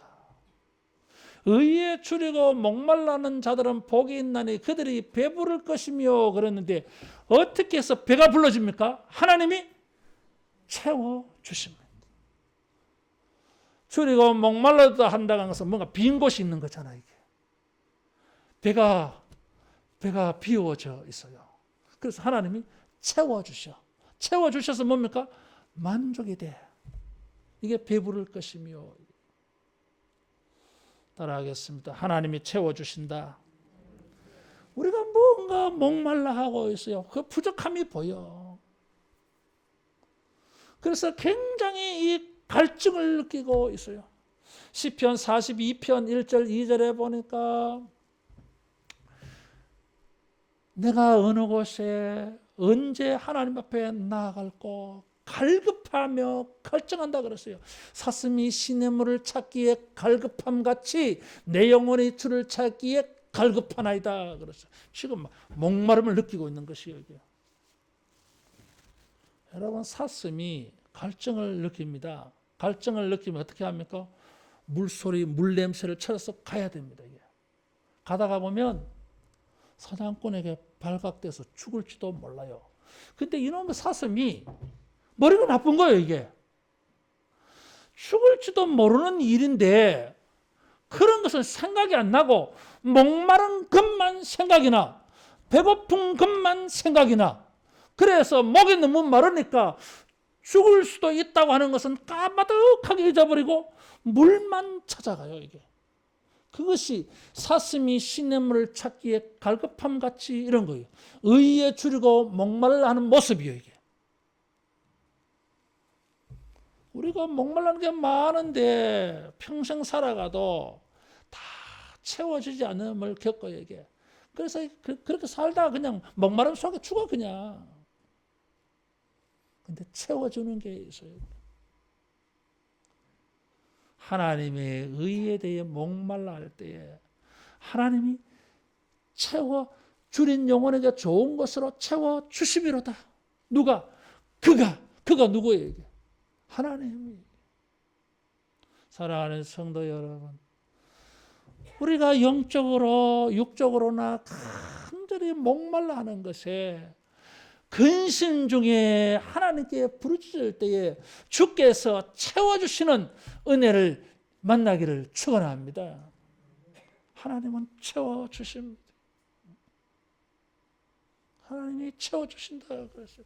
의에 줄이고 목말라는 자들은 복이 있나니 그들이 배부를 것이며 그랬는데 어떻게 해서 배가 불러집니까? 하나님이 채워 주십니다. 줄이고 목말라다 한다는 것은 뭔가 빈 곳이 있는 거잖아요. 이게. 배가 비워져 있어요. 그래서 하나님이 채워주셔. 채워주셔서 뭡니까? 만족이 돼. 이게 배부를 것이며. 따라하겠습니다. 하나님이 채워주신다. 우리가 뭔가 목말라 하고 있어요. 그 부족함이 보여. 그래서 굉장히 이 갈증을 느끼고 있어요. 시편 42편 1절 2절에 보니까 내가 어느 곳에 언제 하나님 앞에 나아갈고 갈급하며 갈증한다 그랬어요. 사슴이 시냇물을 찾기에 갈급함같이 내 영혼이 주를 찾기에 갈급하나이다 그랬어요. 지금 목마름을 느끼고 있는 것이에요. 이게. 여러분 사슴이 갈증을 느낍니다. 갈증을 느끼면 어떻게 합니까? 물소리, 물냄새를 찾아서 가야 됩니다. 이게. 가다가 보면 사냥꾼에게 발각돼서 죽을지도 몰라요. 근데 이놈의 사슴이 머리가 나쁜 거예요. 이게. 죽을지도 모르는 일인데 그런 것은 생각이 안 나고 목마른 것만 생각이 나. 배고픈 것만 생각이 나. 그래서 목이 너무 마르니까 죽을 수도 있다고 하는 것은 까마득하게 잊어버리고 물만 찾아가요. 이게. 그것이 사슴이 시냇물을 찾기에 갈급함같이 이런 거예요. 의에 줄이고 목말라 하는 모습이에요. 이게. 우리가 목말라는 게 많은데 평생 살아가도 다 채워지지 않음을 겪어요. 이게. 그래서 그렇게 살다가 그냥 목마름 속에 죽어 그냥. 근데 채워주는 게 있어요. 하나님의 의에 대해 목말라 할 때에 하나님이 채워 줄인 영혼에게 좋은 것으로 채워 주시미로다. 누가? 그가 누구예요? 이게? 하나님이. 사랑하는 성도 여러분, 우리가 영적으로 육적으로나 간절히 목말라 하는 것에 근심 중에 하나님께 부르짖을 때에 주께서 채워주시는 은혜를 만나기를 축원합니다. 하나님은 채워주십니다. 하나님이 채워주신다 그랬어요.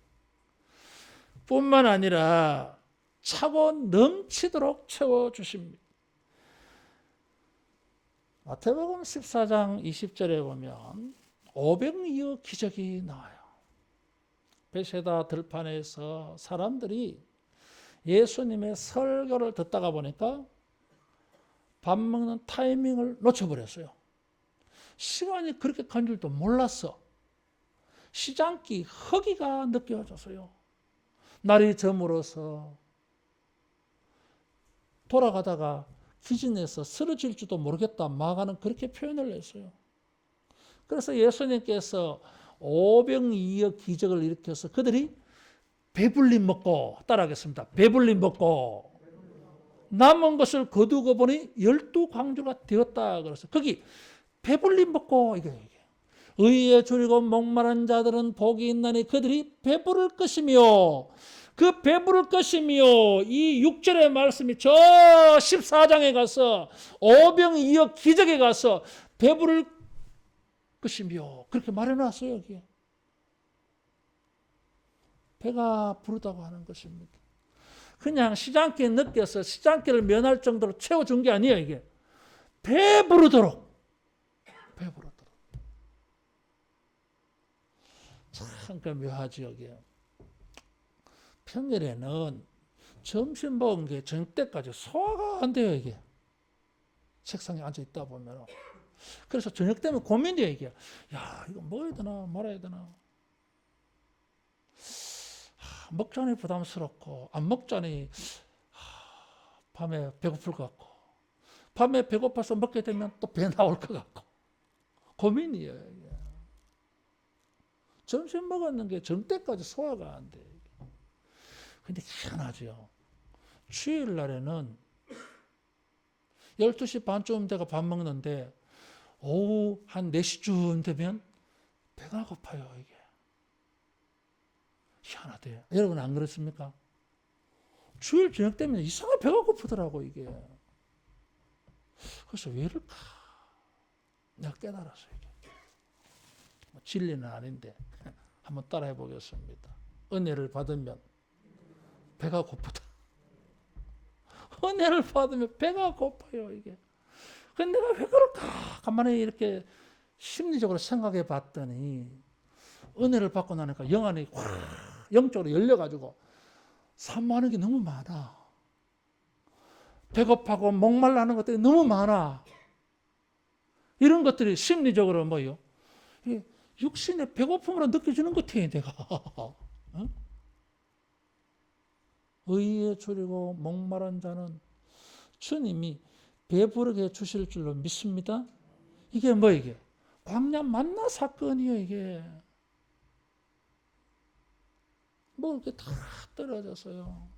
뿐만 아니라 차고 넘치도록 채워주십니다. 마태복음 14장 20절에 보면 오병이어 기적이 나와요. 베세다 들판에서 사람들이 예수님의 설교를 듣다가 보니까 밥 먹는 타이밍을 놓쳐버렸어요. 시간이 그렇게 간 줄도 몰랐어. 시장기 허기가 느껴졌어요. 날이 저물어서 돌아가다가 기진해서 쓰러질지도 모르겠다 마가는 그렇게 표현을 했어요. 그래서 예수님께서 오병이어 기적을 일으켜서 그들이 배불리 먹고, 따라하겠습니다. 배불리 먹고 남은 것을 거두고 보니 12광주가 되었다 그래서 거기 배불리 먹고 이게 의에 줄이고 목마른 자들은 복이 있나니 그들이 배부를 것이며, 그 배부를 것이며 이 6절의 말씀이 저 14장에 가서 오병이어 기적에 가서 배부를 것이며 그렇게 말해놨어요. 여기에 배가 부르다고 하는 것입니다. 그냥 시장기에 느껴서 시장기를 면할 정도로 채워준 게 아니에요. 이게 배부르도록 참 묘하지. 여기에 평일에는 점심 먹은 게 저녁 때까지 소화가 안 돼요. 이게 책상에 앉아 있다 보면. 그래서 저녁 때면 고민돼요. 이게 야, 이거 먹어야 되나 말아야 되나. 먹자니 부담스럽고 안 먹자니 밤에 배고플 것 같고, 밤에 배고파서 먹게 되면 또 배 나올 것 같고 고민이에요. 이게. 점심 먹었는 게 저녁 때까지 소화가 안 돼요. 근데 희한하죠. 주일날에는 12시 반쯤 돼가 밥 먹는데 오후 한 4시쯤 되면 배가 고파요. 이게 희한하대요. 여러분 안 그렇습니까? 주일 저녁 되면 이상하게 배가 고프더라고 이게. 그래서 왜 이럴까? 내가 깨달았어요. 이게. 진리는 아닌데 한번 따라해 보겠습니다. 은혜를 받으면 배가 고프다. 은혜를 받으면 배가 고파요 이게. 근데 내가 왜 그럴까? 가만히 이렇게 심리적으로 생각해 봤더니 은혜를 받고 나니까 영안이 영적으로 열려가지고 사모하는 게 너무 많아. 배고파고 목말라는 것들이 너무 많아. 이런 것들이 심리적으로 뭐요? 육신의 배고픔으로 느껴지는 것 같아 내가. 응? 의에 줄이고 목마른 자는 주님이 배부르게 해주실 줄로 믿습니다. 이게 뭐 이게? 광야 만나 사건이에요 이게. 뭐 이렇게 다 떨어졌어요.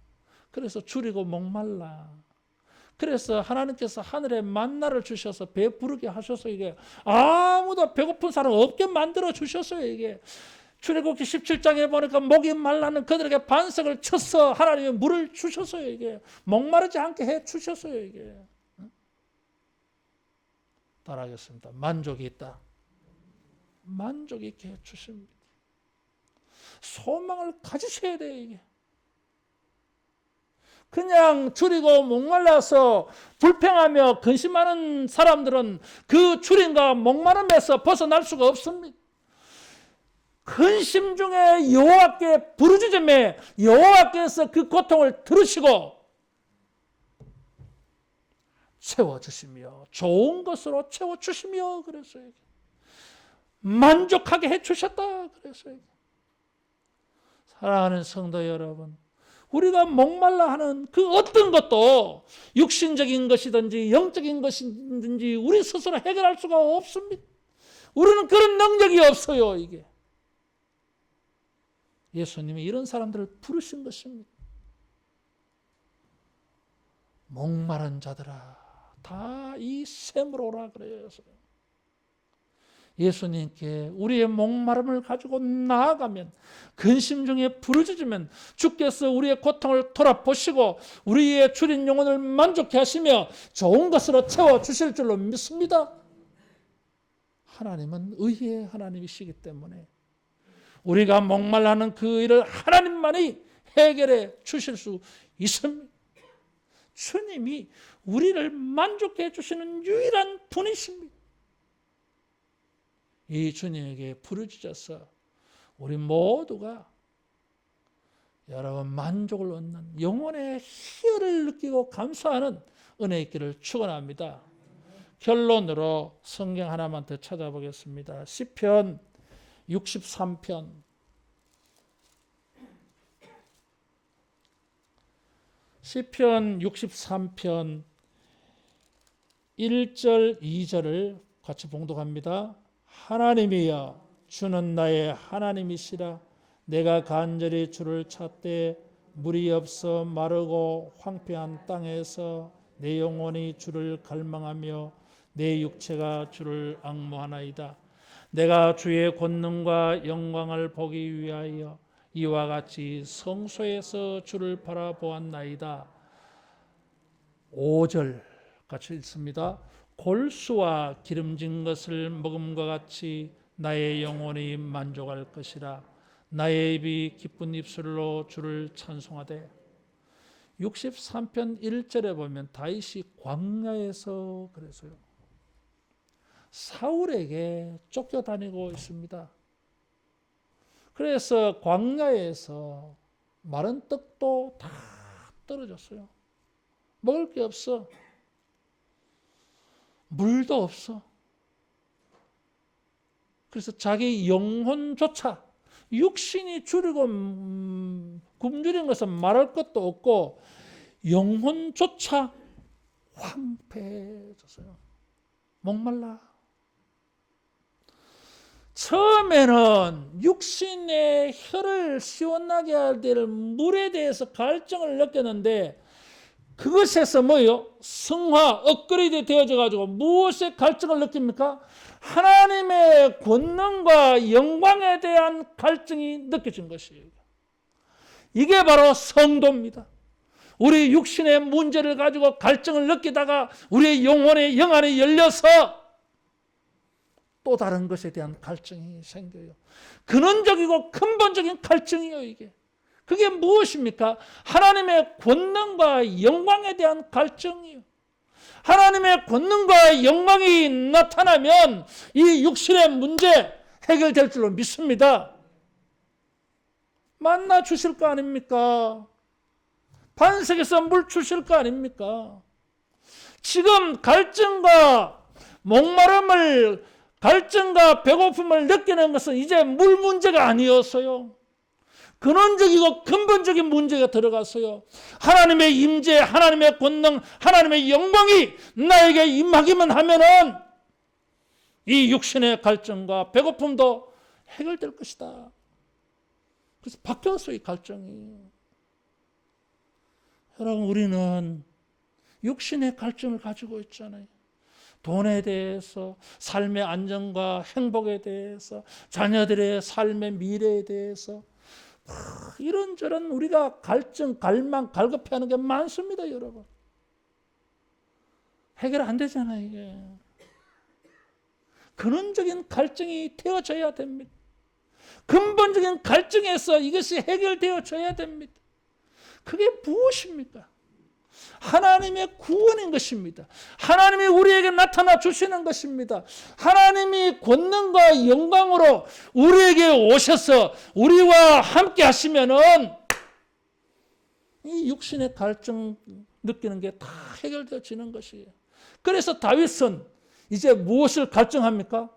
그래서 줄이고 목말라. 그래서 하나님께서 하늘에 만나를 주셔서 배부르게 하셔서 이게 아무도 배고픈 사람 없게 만들어 주셨어요 이게. 출애굽기 17장에 보니까 목이 말라는 그들에게 반석을 쳐서 하나님의 물을 주셨어요 이게. 목마르지 않게 해 주셨어요 이게. 따라하겠습니다. 만족이 있다. 만족이 있게 해 주십니다. 소망을 가지셔야 돼요 이게. 그냥 줄이고 목말라서 불평하며 근심하는 사람들은 그 줄임과 목마름에서 벗어날 수가 없습니다. 근심 중에 여호와께 부르짖음에 여호와께서 그 고통을 들으시고 채워주시며 좋은 것으로 채워주시며 그랬어요. 만족하게 해주셨다 그랬어요. 사랑하는 성도 여러분, 우리가 목말라 하는 그 어떤 것도 육신적인 것이든지 영적인 것이든지 우리 스스로 해결할 수가 없습니다. 우리는 그런 능력이 없어요. 이게 예수님이 이런 사람들을 부르신 것입니다. 목마른 자들아 다 이 샘으로 오라 그래요. 예수님께 우리의 목마름을 가지고 나아가면, 근심 중에 부르짖으면 주께서 우리의 고통을 돌아보시고 우리의 줄인 영혼을 만족해 하시며 좋은 것으로 채워주실 줄로 믿습니다. 하나님은 의의 하나님이시기 때문에 우리가 목말라하는 그 일을 하나님만이 해결해 주실 수 있습니다. 주님이 우리를 만족해 주시는 유일한 분이십니다. 이 주님에게 부르짖어서 우리 모두가 여러분 만족을 얻는 영혼의 희열을 느끼고 감사하는 은혜 있기를 축원합니다. 결론으로 성경 하나만 더 찾아보겠습니다. 시편 63편 1절 2절을 같이 봉독합니다. 하나님이여 주는 나의 하나님이시라. 내가 간절히 주를 찾되 물이 없어 마르고 황폐한 땅에서 내 영혼이 주를 갈망하며 내 육체가 주를 앙모하나이다. 내가 주의 권능과 영광을 보기 위하여 이와 같이 성소에서 주를 바라보았나이다. 5절 같이 읽습니다. 골수와 기름진 것을 먹음과 같이 나의 영혼이 만족할 것이라. 나의 입이 기쁜 입술로 주를 찬송하되. 63편 1절에 보면 다윗이 광야에서 그래서요 사울에게 쫓겨다니고 있습니다. 그래서 광야에서 마른 떡도 다 떨어졌어요. 먹을 게 없어. 물도 없어. 그래서 자기 영혼조차 육신이 줄이고 굶주린 것은 말할 것도 없고 영혼조차 황폐해졌어요. 목말라. 처음에는 육신의 혀를 시원하게 할 될 물에 대해서 갈증을 느꼈는데 그것에서 뭐예요? 성화, 업그레이드 되어져 가지고 무엇에 갈증을 느낍니까? 하나님의 권능과 영광에 대한 갈증이 느껴진 것이에요. 이게 바로 성도입니다. 우리 육신의 문제를 가지고 갈증을 느끼다가 우리의 영혼의 영안이 열려서 또 다른 것에 대한 갈증이 생겨요. 근원적이고 근본적인 갈증이에요, 이게. 그게 무엇입니까? 하나님의 권능과 영광에 대한 갈증이에요. 하나님의 권능과 영광이 나타나면 이 육신의 문제 해결될 줄로 믿습니다. 만나 주실 거 아닙니까? 반석에서 물 주실 거 아닙니까? 지금 갈증과 목마름을, 갈증과 배고픔을 느끼는 것은 이제 물 문제가 아니었어요. 근원적이고 근본적인 문제가 들어갔어요. 하나님의 임재, 하나님의 권능, 하나님의 영광이 나에게 임하기만 하면은 이 육신의 갈증과 배고픔도 해결될 것이다. 그래서 바뀌었어요, 이 갈증이. 여러분, 우리는 육신의 갈증을 가지고 있잖아요. 돈에 대해서, 삶의 안정과 행복에 대해서, 자녀들의 삶의 미래에 대해서 이런저런 우리가 갈증, 갈망, 갈급해하는 게 많습니다, 여러분. 해결 안 되잖아요, 이게. 근원적인 갈증이 되어져야 됩니다. 근본적인 갈증에서 이것이 해결되어져야 됩니다. 그게 무엇입니까? 하나님의 구원인 것입니다. 하나님이 우리에게 나타나 주시는 것입니다. 하나님이 권능과 영광으로 우리에게 오셔서 우리와 함께 하시면은 이 육신의 갈증 느끼는 게 다 해결되어지는 것이에요. 그래서 다윗은 이제 무엇을 갈증합니까?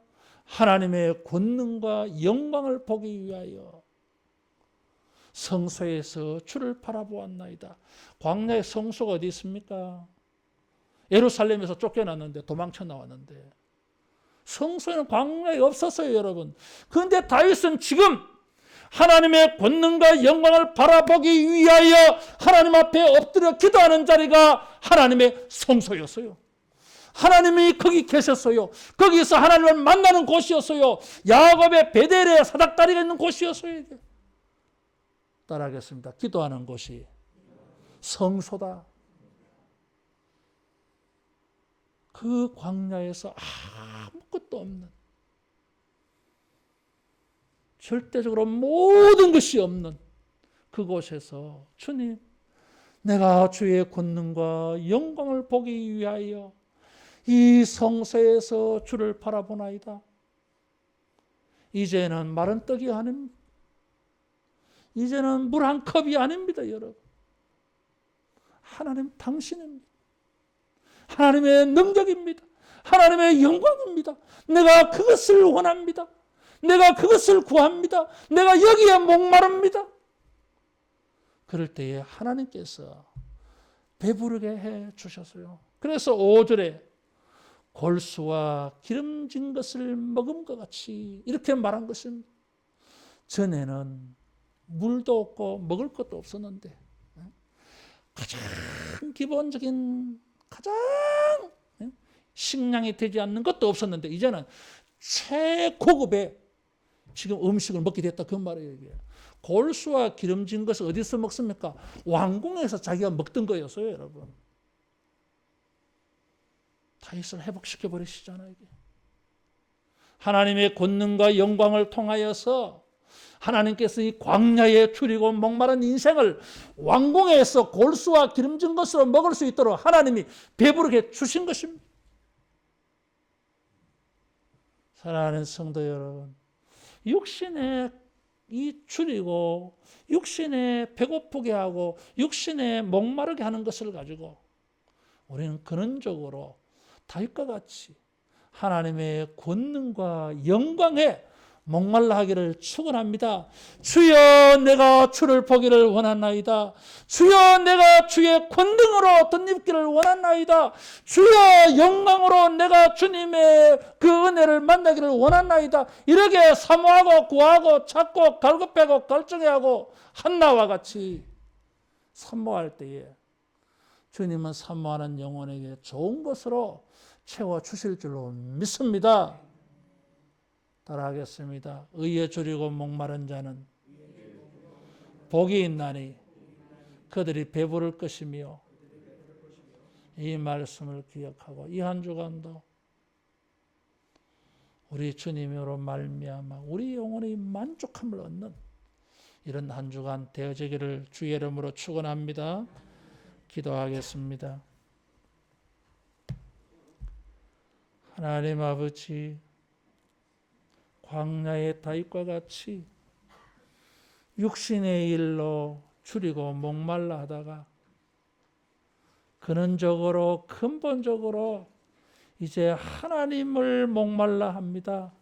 하나님의 권능과 영광을 보기 위하여 성소에서 주를 바라보았나이다. 광야의 성소가 어디 있습니까? 예루살렘에서 쫓겨났는데, 도망쳐 나왔는데 성소에는 광야에 없었어요, 여러분. 그런데 다윗은 지금 하나님의 권능과 영광을 바라보기 위하여 하나님 앞에 엎드려 기도하는 자리가 하나님의 성소였어요. 하나님이 거기 계셨어요. 거기서 하나님을 만나는 곳이었어요. 야곱의 베델에 사닥다리가 있는 곳이었어요. 이게. 따라하겠습니다. 기도하는 곳이 성소다. 그 광야에서 아무것도 없는 절대적으로 모든 것이 없는 그곳에서 주님, 내가 주의 권능과 영광을 보기 위하여 이 성소에서 주를 바라보나이다. 이제는 마른 떡이 아닙니다. 이제는 물 한 컵이 아닙니다, 여러분. 하나님 당신입니다. 하나님의 능력입니다. 하나님의 영광입니다. 내가 그것을 원합니다. 내가 그것을 구합니다. 내가 여기에 목마릅니다. 그럴 때에 하나님께서 배부르게 해 주셨어요. 그래서 5절에 골수와 기름진 것을 먹은 것 같이 이렇게 말한 것입니다. 전에는 물도 없고 먹을 것도 없었는데 가장 기본적인 가장 식량이 되지 않는 것도 없었는데 이제는 최고급의 지금 음식을 먹게 됐다 그 말이에요. 이게. 골수와 기름진 것을 어디서 먹습니까? 왕궁에서 자기가 먹던 거였어요, 여러분. 다윗을 회복시켜 버리시잖아요. 이게. 하나님의 권능과 영광을 통하여서 하나님께서 이 광야에 줄이고 목마른 인생을 왕궁에서 골수와 기름진 것으로 먹을 수 있도록 하나님이 배부르게 주신 것입니다. 사랑하는 성도 여러분, 육신에 이 줄이고 육신에 배고프게 하고 육신에 목마르게 하는 것을 가지고 우리는 근원적으로 다윗과 같이 하나님의 권능과 영광에 목말라 하기를 축원합니다. 주여 내가 주를 보기를 원하나이다. 주여 내가 주의 권능으로 덧입기를 원하나이다. 주여 영광으로 내가 주님의 그 은혜를 만나기를 원하나이다. 이렇게 사모하고 구하고 찾고 갈급하고 갈증해하고 한나와 같이 사모할 때에 주님은 사모하는 영혼에게 좋은 것으로 채워주실 줄로 믿습니다. 따라하겠습니다. 의에 줄이고 목마른 자는 복이 있나니 그들이 배부를 것이며 이 말씀을 기억하고 이 한 주간도 우리 주님으로 말미암아 우리 영혼의 만족함을 얻는 이런 한 주간 되어지기를 주의 이름으로 축원합니다. 기도하겠습니다. 하나님 아버지, 광야의 다윗과 같이 육신의 일로 줄이고 목말라 하다가 근원적으로 근본적으로 이제 하나님을 목말라 합니다.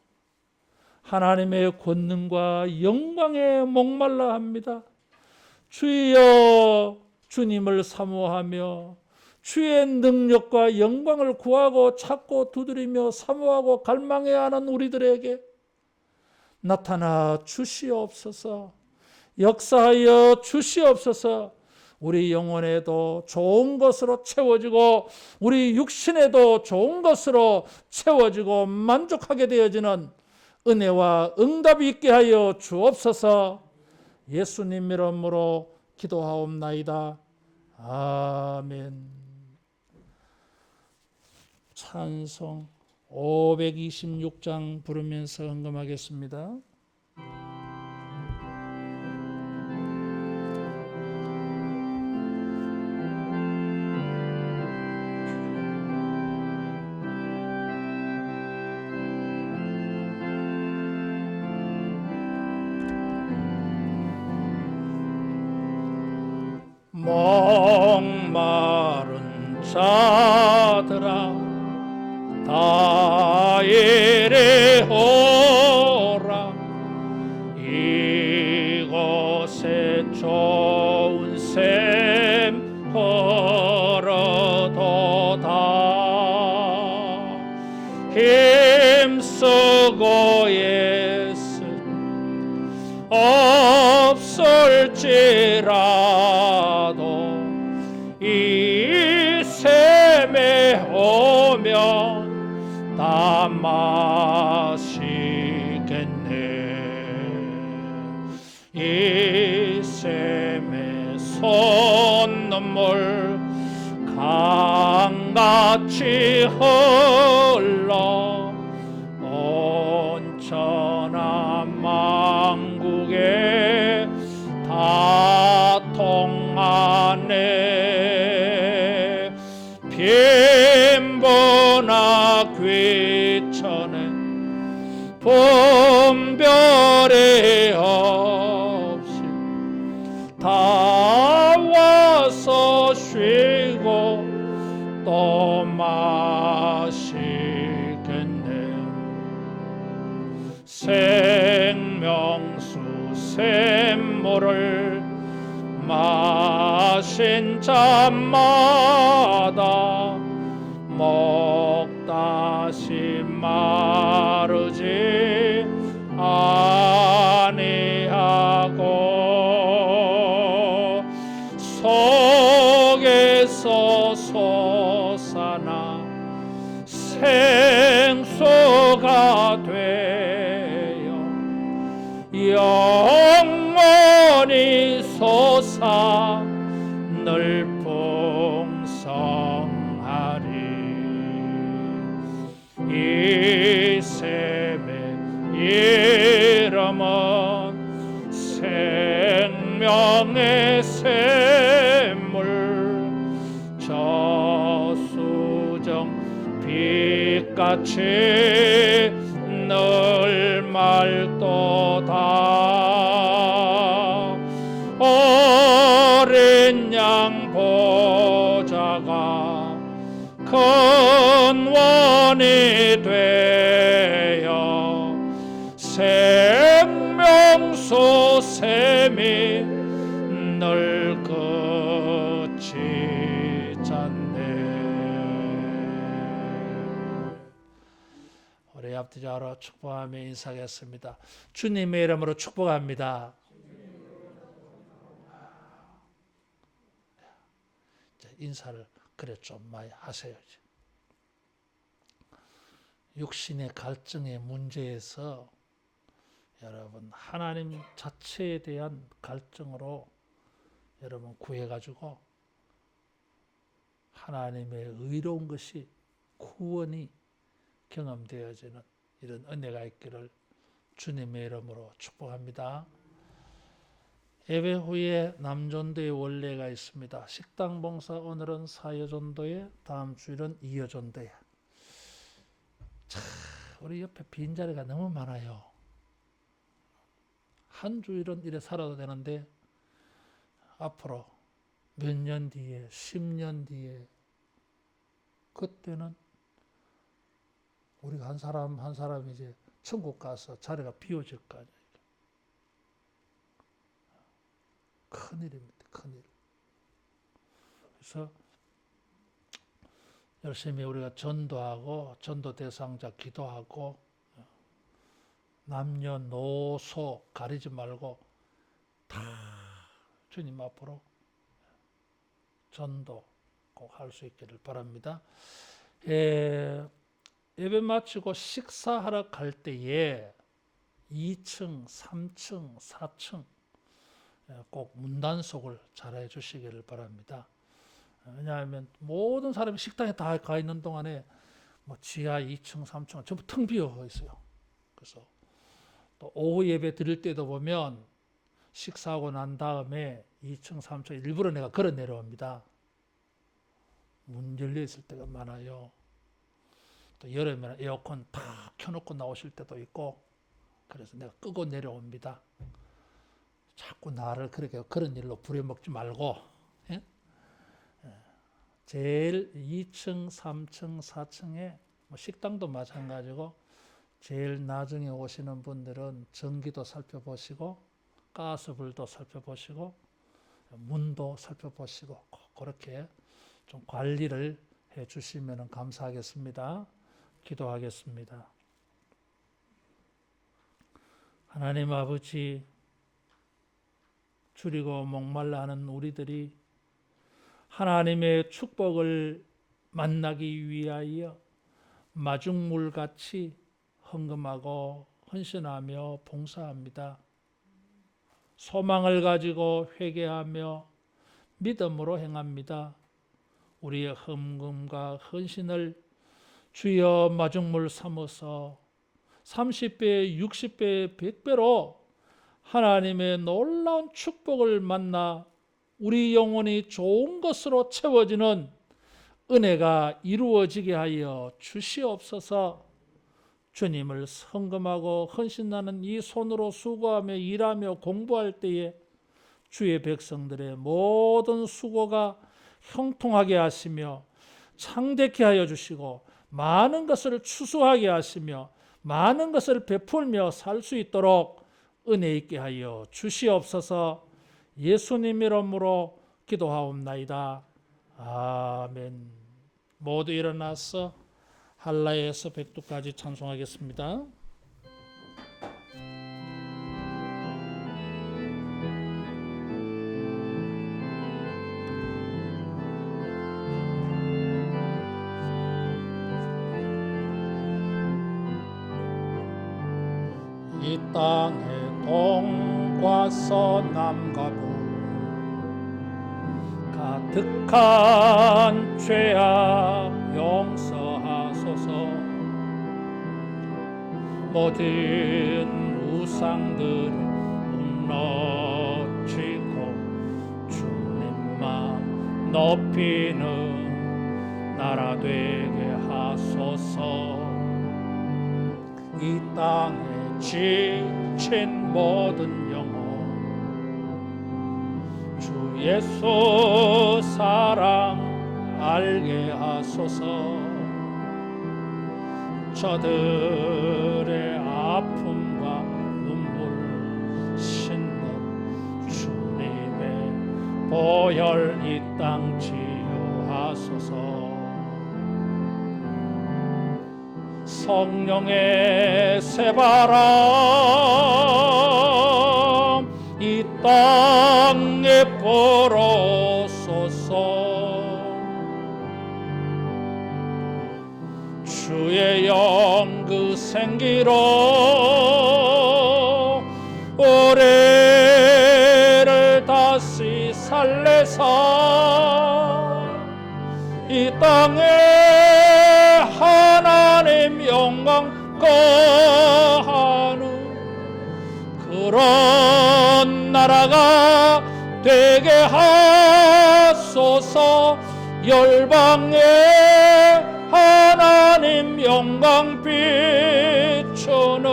하나님의 권능과 영광에 목말라 합니다. 주여 주님을 사모하며 주의 능력과 영광을 구하고 찾고 두드리며 사모하고 갈망해야 하는 우리들에게 나타나 주시옵소서. 역사하여 주시옵소서. 우리 영혼에도 좋은 것으로 채워지고 우리 육신에도 좋은 것으로 채워지고 만족하게 되어지는 은혜와 응답이 있게 하여 주옵소서. 예수님 이름으로 기도하옵나이다. 아멘. 찬송 526장 부르면서 헌금하겠습니다. 목마른 자들아 다 이리 오라. 이곳에 좋은 샘 흐르도다. 힘쓰고 애쓰 없을지라도 이 샘에 오면 다 마시겠네. 이 샘에 솟는물 강같이 흘러 온천한 망 별에 없이 다 와서 쉬고 또 마시겠네. 생명수 샘물을 마신 자마다 목 다시 마르지 아니하고 속에서 솟아나 생수가 되어 영원히 솟아 늘 풍성하리. 이 샘의 이름은 생명의 샘물, 저수정 빛같이 늘 맑도다. 어린 양 보좌가 큰 원이 되어 생명수 샘이 늘 그치지 않네. 우리 앞뒤자로 축복하며 인사하겠습니다. 주님의 이름으로 축복합니다. 인사를 그래 좀 많이 하세요. 육신의 갈증의 문제에서 여러분 하나님 자체에 대한 갈증으로 여러분 구해가지고 하나님의 의로운 것이 구원이 경험되어지는 이런 은혜가 있기를 주님의 이름으로 축복합니다. 예배 후에 남전도의 원례가 있습니다. 식당 봉사 오늘은 사여전도에, 다음 주일은 이여전도에. 참 우리 옆에 빈자리가 너무 많아요. 한 주일은 이래 살아도 되는데 앞으로 몇 년 뒤에 10년 뒤에 그때는 우리가 한 사람 한 사람이 이제 천국 가서 자리가 비워질 거 아니에요. 큰일입니다. 큰일. 그래서 열심히 우리가 전도하고 전도 대상자 기도하고 남녀노소 가리지 말고 다 주님 앞으로 전도 꼭 할 수 있기를 바랍니다. 예배 마치고 식사하러 갈 때에 2층, 3층, 4층 꼭 문단속을 잘 해주시기를 바랍니다. 왜냐하면 모든 사람이 식당에 다 가 있는 동안에 뭐 지하 2층, 3층 전부 텅 비어 있어요. 그래서 또 오후 예배 드릴 때도 보면 식사하고 난 다음에 2층, 3층 일부러 내가 걸어 내려옵니다. 문 열려 있을 때가 많아요. 또 여름에는 에어컨 다 켜놓고 나오실 때도 있고, 그래서 내가 끄고 내려옵니다. 자꾸 나를 그렇게 그런 일로 부려먹지 말고, 예? 제일 2층, 3층, 4층에 뭐 식당도 마찬가지고 제일 나중에 오시는 분들은 전기도 살펴보시고 가스불도 살펴보시고 문도 살펴보시고 꼭 그렇게 좀 관리를 해 주시면 감사하겠습니다. 기도하겠습니다. 하나님 아버지, 줄이고 목말라 하는 우리들이 하나님의 축복을 만나기 위하여 마중물같이 헌금하고 헌신하며 봉사합니다. 소망을 가지고 회개하며 믿음으로 행합니다. 우리의 헌금과 헌신을 주여 마중물 삼어서 30배, 60배, 100배로 하나님의 놀라운 축복을 만나 우리 영혼이 좋은 것으로 채워지는 은혜가 이루어지게 하여 주시옵소서. 주님을 성금하고 헌신하는 이 손으로 수고하며 일하며 공부할 때에 주의 백성들의 모든 수고가 형통하게 하시며 창대케 하여 주시고 많은 것을 추수하게 하시며 많은 것을 베풀며 살 수 있도록 은혜 있게 하여 주시옵소서. 예수님 이름으로 기도하옵나이다. 아멘. 모두 일어나서 할라에서 백두까지 찬송하겠습니다. 이 땅의 동과 서남과 북 가득한 죄악 용서하소서. 모든 우상들을 무너지고 주님만 높이는 나라 되게 하소서. 이 땅에 지친 모든 영혼 주 예수 사랑 알게 하소서. 저들의 아픔과 눈물 씻는 주님의 보혈 이 땅 치유하소서. 성령의 새바람 이 땅에 불어소서. 주의 영 그 생기로 우리를 다시 살래사 이 땅에 하나님 영광 거하는 그런 나라가 되게 하소서. 열방에 하나님 영광 비추는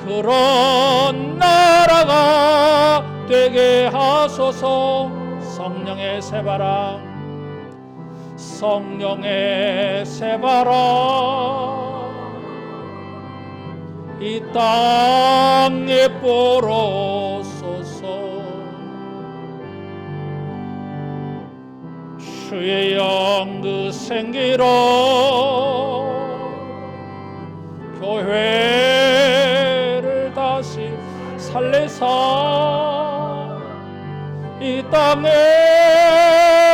그런 나라가 되게 하소서. 성령의 새바람 성령의 새바람 이 땅에 불어소서. 주의 영 그 생기로 교회를 다시 살리사 이 땅에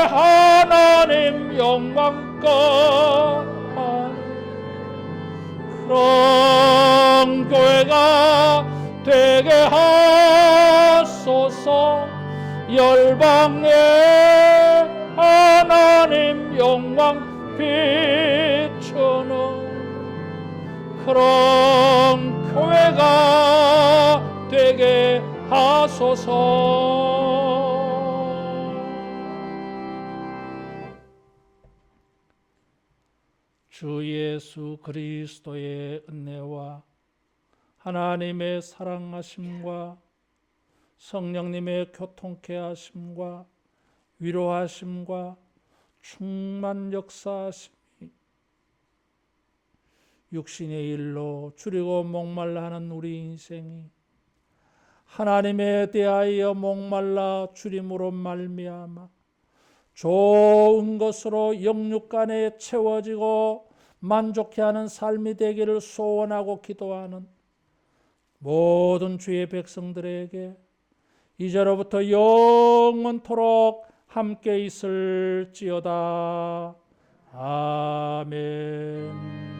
하나님 영광 거하는 그런 교회가 되게 하소서. 열방에 하나님 영광 비추는 그런 교회가 되게 하소서. 주 예수 그리스도의 은혜와 하나님의 사랑하심과 성령님의 교통케 하심과 위로하심과 충만 역사하심이 육신의 일로 줄이고 목말라 하는 우리 인생이 하나님에 대하여 목말라 줄임으로 말미암아 좋은 것으로 영육간에 채워지고 만족해 하는 삶이 되기를 소원하고 기도하는 모든 주의 백성들에게 이제로부터 영원토록 함께 있을지어다. 아멘.